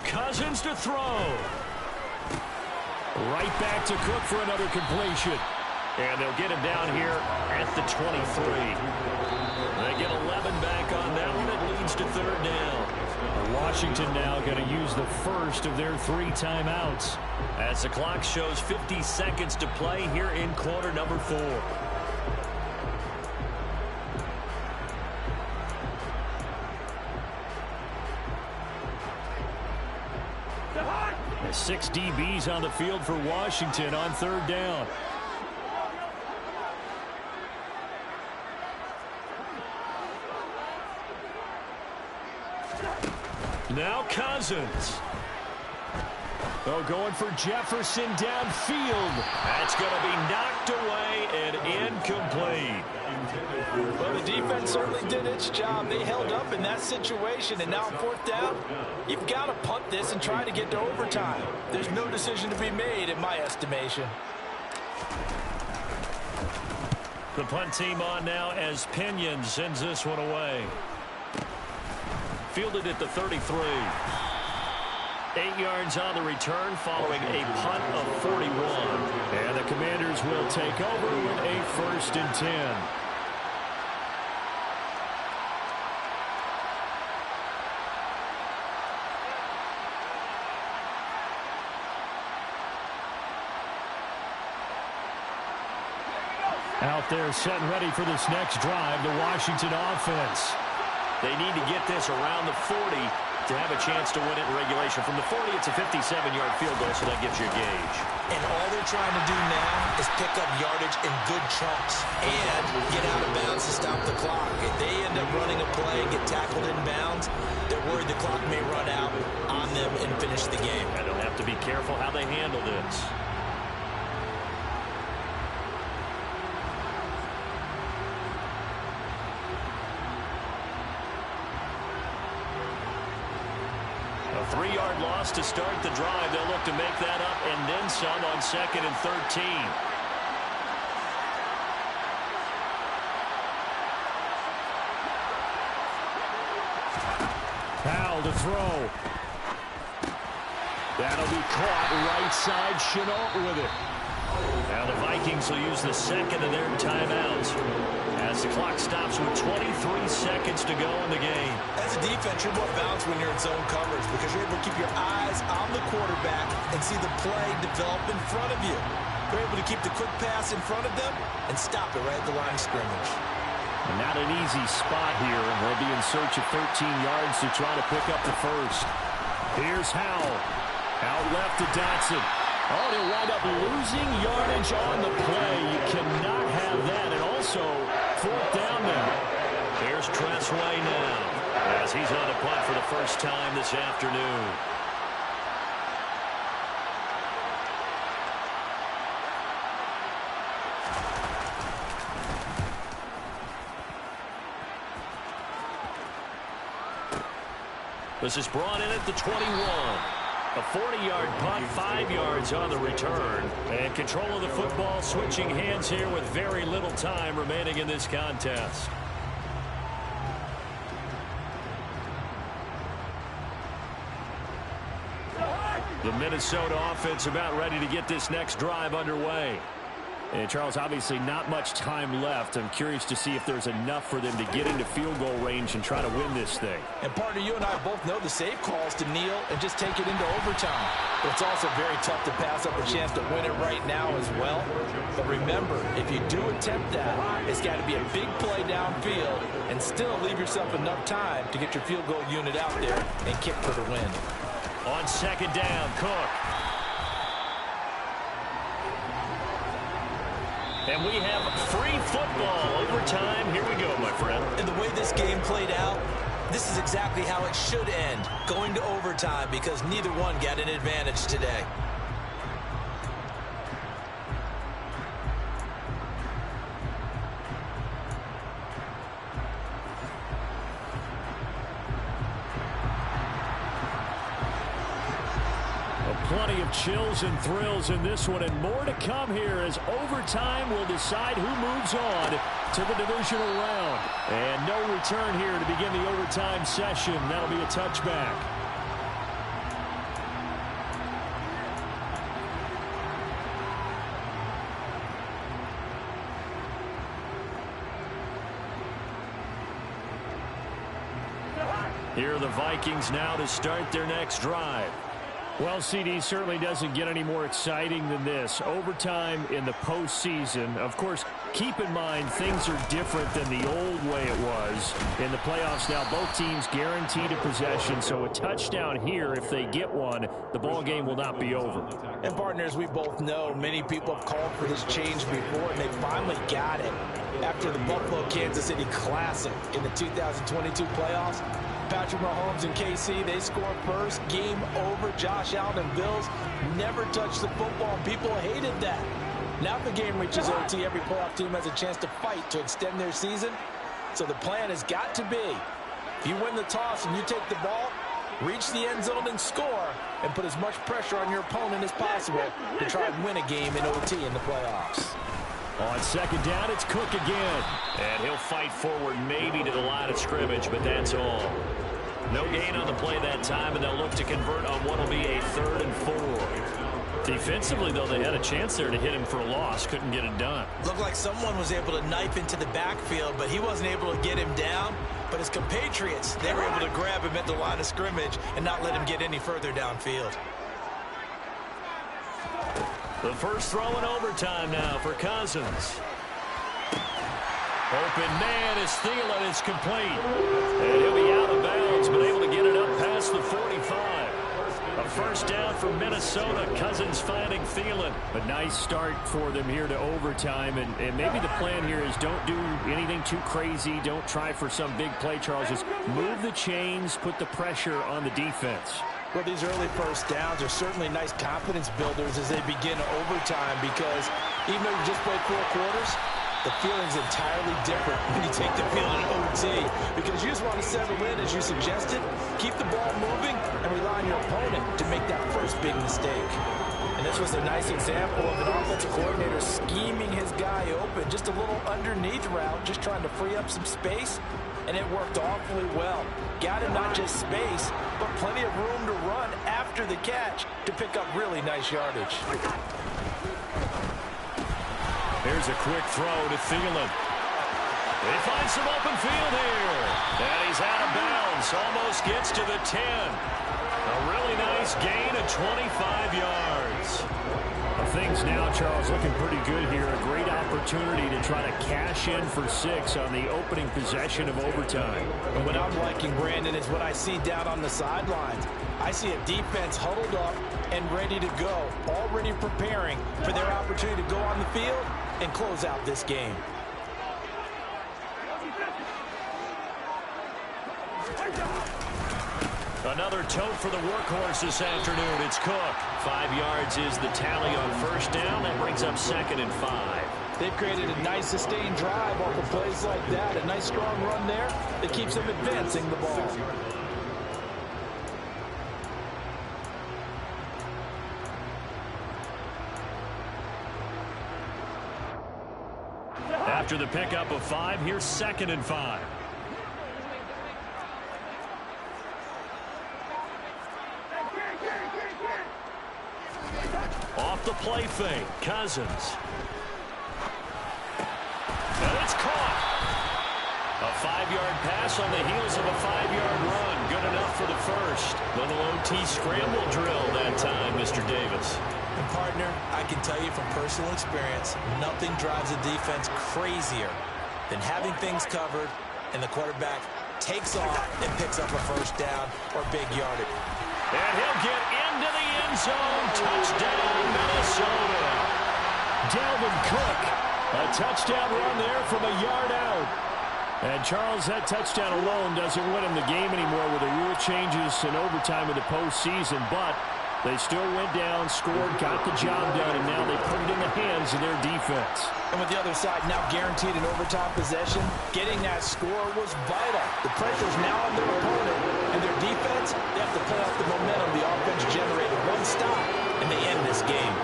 Cousins to throw. Right back to Cook for another completion. And they'll get him down here at the 23. They get 11 back on that one. It leads to third down. Washington now going to use the first of their 3 timeouts. As the clock shows 50 seconds to play here in quarter number 4. There's 6 DBs on the field for Washington on third down. Now Cousins. Oh, going for Jefferson downfield. That's going to be knocked away and incomplete. Well, the defense certainly did its job. They held up in that situation, and now on fourth down, you've got to punt this and try to get to overtime. There's no decision to be made in my estimation. The punt team on now as Pinion sends this one away. Fielded at the 33. 8 yards on the return following a punt of 41. And the Commanders will take over with a 1st and 10. Out there set and ready for this next drive, the Washington offense. They need to get this around the 40 to have a chance to win it in regulation. From the 40, it's a 57-yard field goal, so that gives you a gauge. And all they're trying to do now is pick up yardage in good chunks and get out of bounds to stop the clock. If they end up running a play and get tackled in bounds, they're worried the clock may run out on them and finish the game. And they'll have to be careful how they handle this. 3-yard loss to start the drive. They'll look to make that up and then some on 2nd and 13. Powell to throw. That'll be caught right side. Chenault with it. Now the Vikings will use the second of their timeouts as the clock stops with 23 seconds to go in the game. As a defense, you're more balanced when you're in zone coverage because you're able to keep your eyes on the quarterback and see the play develop in front of you. You're able to keep the quick pass in front of them and stop it right at the line of scrimmage. Not an easy spot here, and they'll be in search of 13 yards to try to pick up the first. Here's Howell. Out left to Dotson. Oh, they'll wind up losing yardage on the play. You cannot have that. And also, 4th down now. Here's Tressway now as he's on the punt for the first time this afternoon. This is brought in at the 21. A 40-yard punt, 5 yards on the return. And control of the football switching hands here with very little time remaining in this contest. The Minnesota offense about ready to get this next drive underway. And Charles, obviously not much time left. I'm curious to see if there's enough for them to get into field goal range and try to win this thing. And partner, you and I both know the safe calls to kneel and just take it into overtime. But it's also very tough to pass up a chance to win it right now as well. But remember, if you do attempt that, it's got to be a big play downfield and still leave yourself enough time to get your field goal unit out there and kick for the win. On 2nd down, Cook. And we have free football overtime. Here we go, my friend. And the way this game played out, this is exactly how it should end, going to overtime, because neither one got an advantage today. Plenty of chills and thrills in this one, and more to come here as overtime will decide who moves on to the divisional round. And no return here to begin the overtime session. That'll be a touchback. Here are the Vikings now to start their next drive. Well, CD, certainly doesn't get any more exciting than this. Overtime in the postseason. Of course, keep in mind things are different than the old way it was. In the playoffs now, both teams guaranteed a possession, so a touchdown here, if they get one, the ball game will not be over. And partners, we both know many people have called for this change before, and they finally got it. After the Buffalo-Kansas City Classic in the 2022 playoffs, Patrick Mahomes and KC, they score first. Game over. Josh Allen and Bills never touched the football. People hated that. Now if the game reaches OT, every playoff team has a chance to fight to extend their season. So the plan has got to be, if you win the toss and you take the ball, reach the end zone and score, and put as much pressure on your opponent as possible to try and win a game in OT in the playoffs. On 2nd down, it's Cook again. And he'll fight forward maybe to the line of scrimmage, but that's all. No gain on the play that time, and they'll look to convert on what will be a 3rd and 4. Defensively, though, they had a chance there to hit him for a loss. Couldn't get it done. Looked like someone was able to knife into the backfield, but he wasn't able to get him down. But his compatriots, they were able to grab him at the line of scrimmage and not let him get any further downfield. The first throw in overtime now for Cousins. Open man is Thielen. It's complete. And he'll be out of bounds, but able to get it up past the 45. A first down for Minnesota. Cousins finding Thielen. A nice start for them here to overtime. And maybe the plan here is don't do anything too crazy. Don't try for some big play, Charles. Just move the chains, put the pressure on the defense. Well, these early first downs are certainly nice confidence builders as they begin overtime, because even though you just played 4 quarters, the feeling's entirely different when you take the field in OT, because you just want to settle in, as you suggested, keep the ball moving, and rely on your opponent to make that first big mistake. And this was a nice example of an offensive coordinator scheming his guy open, just a little underneath route, just trying to free up some space, and it worked awfully well. Got him not just space, but plenty of room to run after the catch to pick up really nice yardage. There's a quick throw to Thielen. They find some open field here. And he's out of bounds. Almost gets to the 10. A really nice gain of 25 yards. Things now, Charles, looking pretty good here. A great opportunity to try to cash in for 6 on the opening possession of overtime. And what I'm liking, Brandon, is what I see down on the sidelines. I see a defense huddled up and ready to go, already preparing for their opportunity to go on the field and close out this game. Another tote for the workhorse this afternoon. It's Cook. 5 yards is the tally on first down. That brings up 2nd and 5. They've created a nice sustained drive off of plays like that. A nice strong run there that keeps them advancing the ball. After the pickup of 5, here's 2nd and 5. Off the play fake, Cousins. And it's caught. A 5-yard pass on the heels of a 5-yard run. Good enough for the first. Little OT scramble drill that time, Mr. Davis. And partner, I can tell you from personal experience, nothing drives a defense crazier than having things covered and the quarterback takes off and picks up a first down or big yardage. And he'll get into the end zone. Touchdown, Minnesota. Dalvin Cook. A touchdown run there from a yard out. And, Charles, that touchdown alone doesn't win him the game anymore with the rule changes and overtime in the postseason. But they still went down, scored, got the job done, and now they put it in the hands of their defense. And with the other side now guaranteed an overtime possession, getting that score was vital. The pressure's now on their opponent, and their defense, they have to play off the momentum the offense generated. One stop, and they end this game.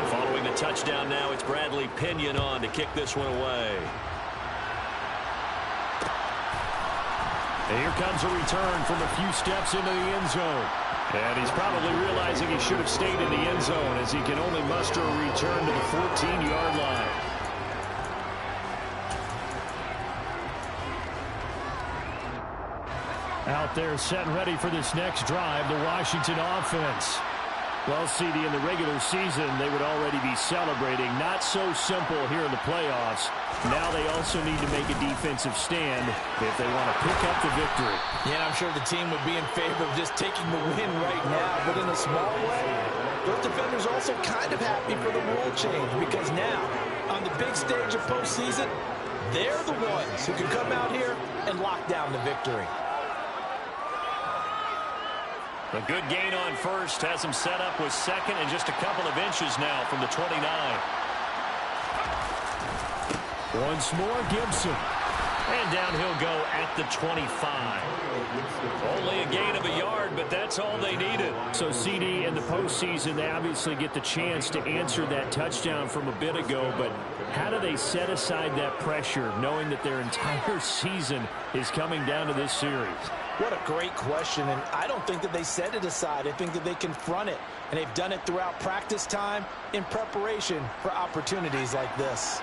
Following the touchdown now, it's Bradley Pinion on to kick this one away. And here comes a return from a few steps into the end zone. And he's probably realizing he should have stayed in the end zone as he can only muster a return to the 14-yard line. Out there set and ready for this next drive, the Washington offense. Well, CD, in the regular season, they would already be celebrating. Not so simple here in the playoffs. Now they also need to make a defensive stand if they want to pick up the victory. Yeah, I'm sure the team would be in favor of just taking the win right now, but in a small way, those defenders are also kind of happy for the rule change, because now, on the big stage of postseason, they're the ones who can come out here and lock down the victory. A good gain on first has him set up with 2nd and just a couple of inches now from the 29. Once more, Gibson. And down he'll go at the 25. Only a gain of a yard, but that's all they needed. So, CD, in the postseason, they obviously get the chance to answer that touchdown from a bit ago, but how do they set aside that pressure, knowing that their entire season is coming down to this series? What a great question, and I don't think that they set it aside. I think that they confront it, and they've done it throughout practice time in preparation for opportunities like this.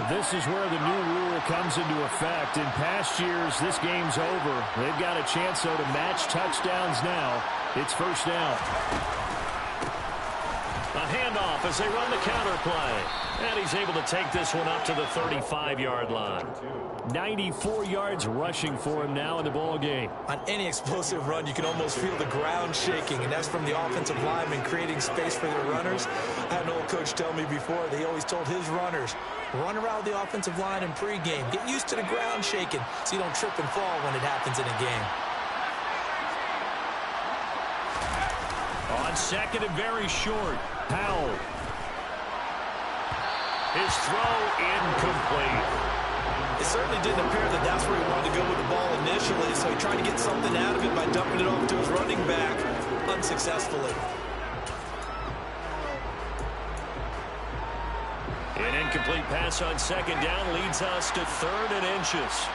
This is where the new rule comes into effect. In past years, this game's over. They've got a chance, though, to match touchdowns now. It's first down. A handoff as they run the counter play. And he's able to take this one up to the 35-yard line. 94 yards rushing for him now in the ball game. On any explosive run, you can almost feel the ground shaking, and that's from the offensive lineman creating space for their runners. I had an old coach tell me before, they always told his runners, run around the offensive line in pregame. Get used to the ground shaking so you don't trip and fall when it happens in a game. On second and very short. Powell. His throw incomplete. It certainly didn't appear that that's where he wanted to go with the ball initially, so he tried to get something out of it by dumping it off to his running back unsuccessfully. An incomplete pass on second down leads us to 3rd and inches.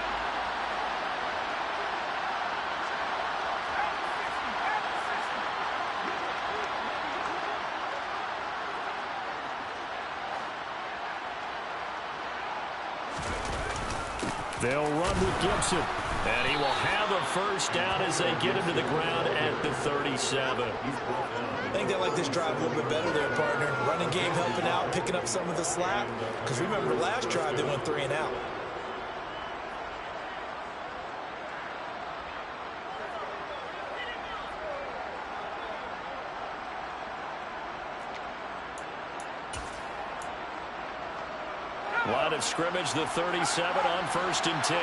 They'll run with Gibson. And he will have a first down as they get him to the ground at the 37. I think they like this drive a little bit better there, partner. Running game helping out, picking up some of the slack. Because remember, last drive they went 3 and out. Line of scrimmage, the 37 on 1st and 10.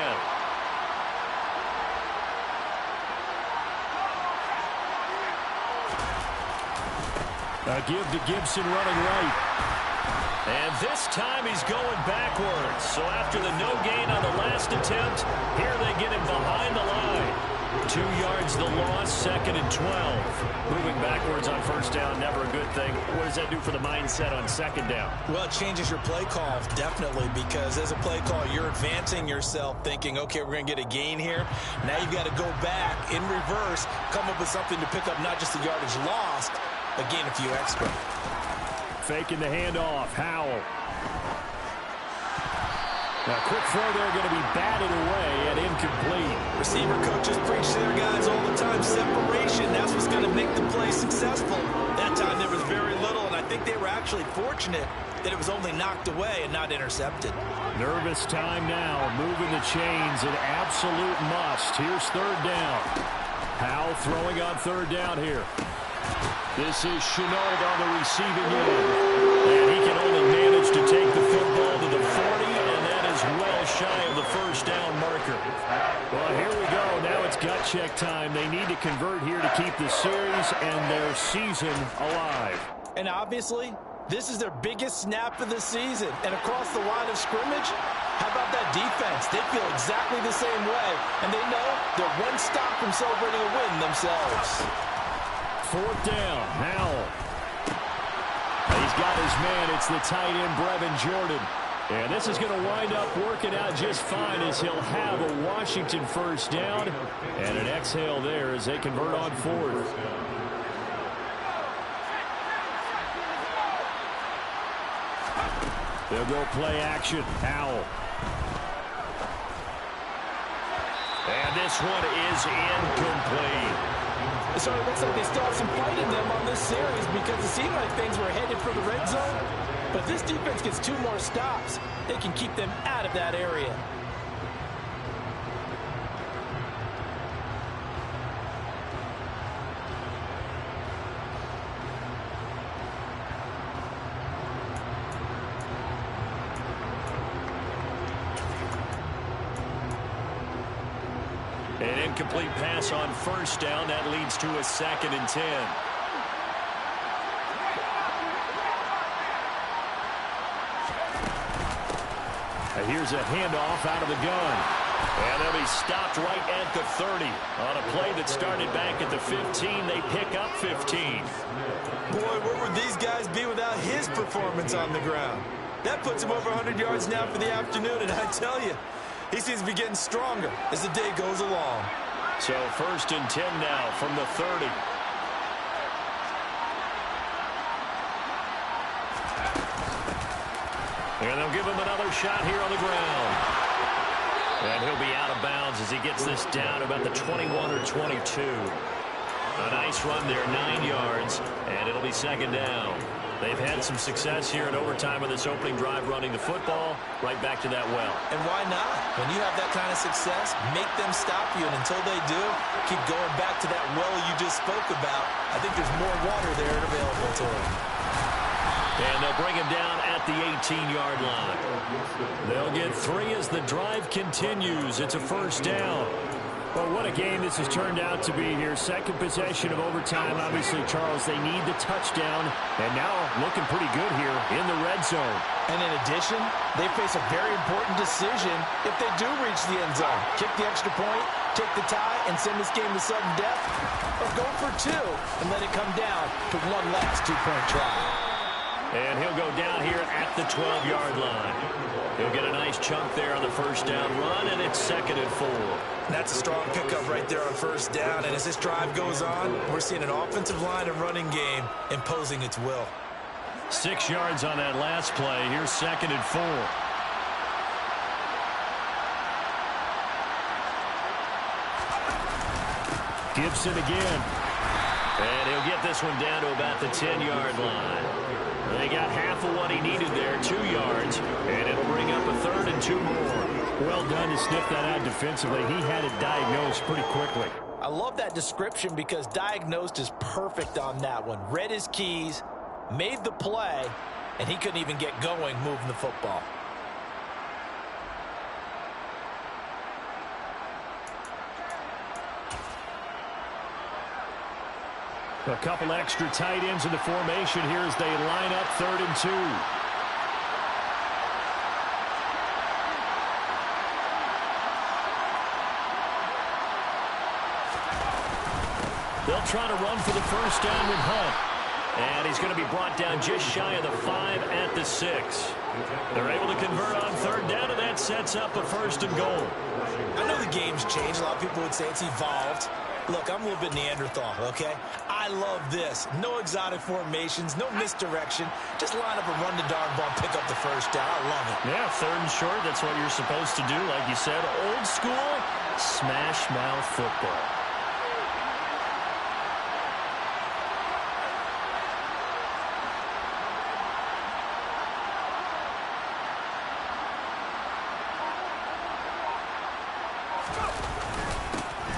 A give to Gibson running right. And this time he's going backwards. So after the no gain on the last attempt, here they get him behind the line. 2 yards the loss, 2nd and 12. Moving backwards on first down, never a good thing. What does that do for the mindset on second down? Well, it changes your play call, definitely, because as a play call, you're advancing yourself thinking, okay, we're going to get a gain here. Now you've got to go back in reverse, come up with something to pick up not just the yardage lost, but gain a few extra. Faking the handoff. Howell. A quick throw there going to be batted away and incomplete. Receiver coaches preach to their guys all the time. Separation, that's what's going to make the play successful. That time there was very little, and I think they were actually fortunate that it was only knocked away and not intercepted. Nervous time now. Moving the chains, an absolute must. Here's 3rd down. Howell throwing on 3rd down here. This is Chenault on the receiving end. And he can only manage to take the football to the 40, and that is well shy of the first down marker. Well, here we go. Now it's gut check time. They need to convert here to keep the series and their season alive. And obviously, this is their biggest snap of the season. And across the line of scrimmage, how about that defense? They feel exactly the same way, and they know they're one stop from celebrating a win themselves. 4th down. Howell. He's got his man. It's the tight end, Brevin Jordan. And this is going to wind up working out just fine as he'll have a Washington first down. And an exhale there as they convert on 4th. They'll go play action. Howell. And this one is incomplete. So it looks like they still have some fight in them on this series because it seemed like things were headed for the red zone. But this defense gets 2 more stops. They can keep them out of that area. An incomplete pass on first down. That leads to a 2nd and 10. Here's a handoff out of the gun. And they'll be stopped right at the 30. On a play that started back at the 15, they pick up 15. Boy, where would these guys be without his performance on the ground? That puts him over 100 yards now for the afternoon, and I tell you, he seems to be getting stronger as the day goes along. So 1st and 10 now from the 30. And they'll give him another shot here on the ground. And he'll be out of bounds as he gets this down about the 21 or 22. A nice run there, 9 yards, and it'll be 2nd down. They've had some success here in overtime of this opening drive running the football right back to that well. And why not? When you have that kind of success, make them stop you, and until they do, keep going back to that well you just spoke about. I think there's more water there available to them. And they'll bring him down at the 18-yard line. They'll get 3 as the drive continues. It's a first down. Well, what a game this has turned out to be here. Second possession of overtime. Obviously, Charles, they need the touchdown. And now looking pretty good here in the red zone. And in addition, they face a very important decision if they do reach the end zone. Kick the extra point, take the tie, and send this game to sudden death. Or go for two and let it come down to one last two-point try. And he'll go down here at the 12-yard line. He'll get a nice chunk there on the first down run, and it's 2nd and 4. That's a strong pickup right there on first down. And as this drive goes on, we're seeing an offensive line and running game imposing its will. 6 yards on that last play. Here's 2nd and 4. Gibson again. And he'll get this one down to about the 10-yard line. They got half of what he needed there, 2 yards, and it'll bring up a 3rd and 2 more. Well done to sniff that out defensively. He had it diagnosed pretty quickly. I love that description because diagnosed is perfect on that one. Read his keys, made the play, and he couldn't even get going moving the football. A couple extra tight ends in the formation here as they line up 3rd and 2. They'll try to run for the first down with Hunt. And he's going to be brought down just shy of the 5 at the 6. They're able to convert on 3rd down, and that sets up a 1st and goal. I know the game's changed. A lot of people would say it's evolved. Look, I'm a little bit Neanderthal, okay? I love this. No exotic formations, no misdirection. Just line up and run the darn ball, pick up the first down. I love it. Yeah, 3rd and short, that's what you're supposed to do. Like you said, old school, smash mouth football.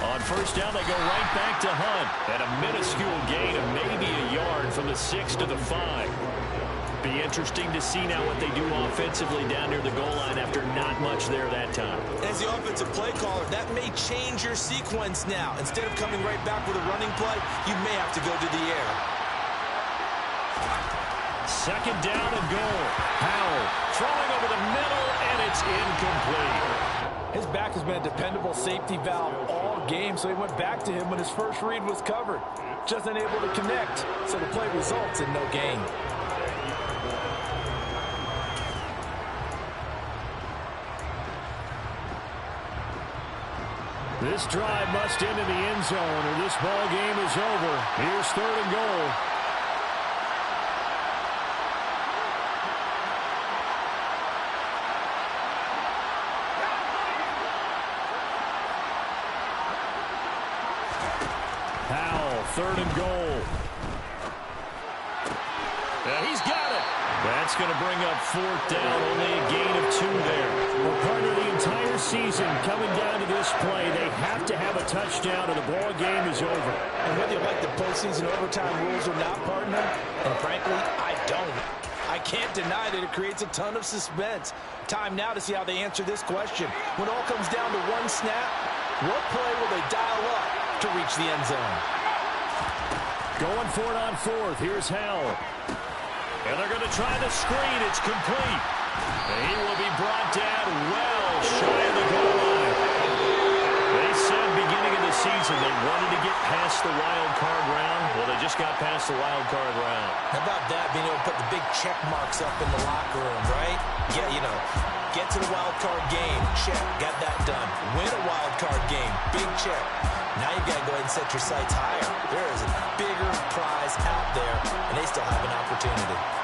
On first down, they go right back to Hunt. And a minuscule gain of maybe a yard from the 6 to the 5. Be interesting to see now what they do offensively down near the goal line after not much there that time. As the offensive play caller, that may change your sequence now. Instead of coming right back with a running play, you may have to go to the air. 2nd down and goal. Howell throwing over the middle, and it's incomplete. His back has been a dependable safety valve all game, so he went back to him when his first read was covered. Just unable to connect, so the play results in no gain. This drive must end in the end zone, or this ball game is over. Here's 3rd and goal. Howell, 3rd and goal. He's got it. That's going to bring up 4th down, only a gain of 2 there. Well, partner, the entire season coming down to this play, they have to have a touchdown or the ball game is over. And whether you like the postseason overtime rules or not, partner, and frankly, I don't. I can't deny that it creates a ton of suspense. Time now to see how they answer this question. When all comes down to one snap, what play will they dial up to reach the end zone? Going for it on 4th. Here's Howell. And they're going to try the screen. It's complete. And he will be brought down well shy of the goal line. They said beginning of the season they wanted to get past the wild card round. Well, they just got past the wild card round. How about that, being able to put the big check marks up in the locker room, right? Yeah, you know, get to the wild card game. Check. Got that done. Win a wild card game. Big check. Now you've got to go ahead and set your sights higher. There is a bigger prize out there, and they still have an opportunity.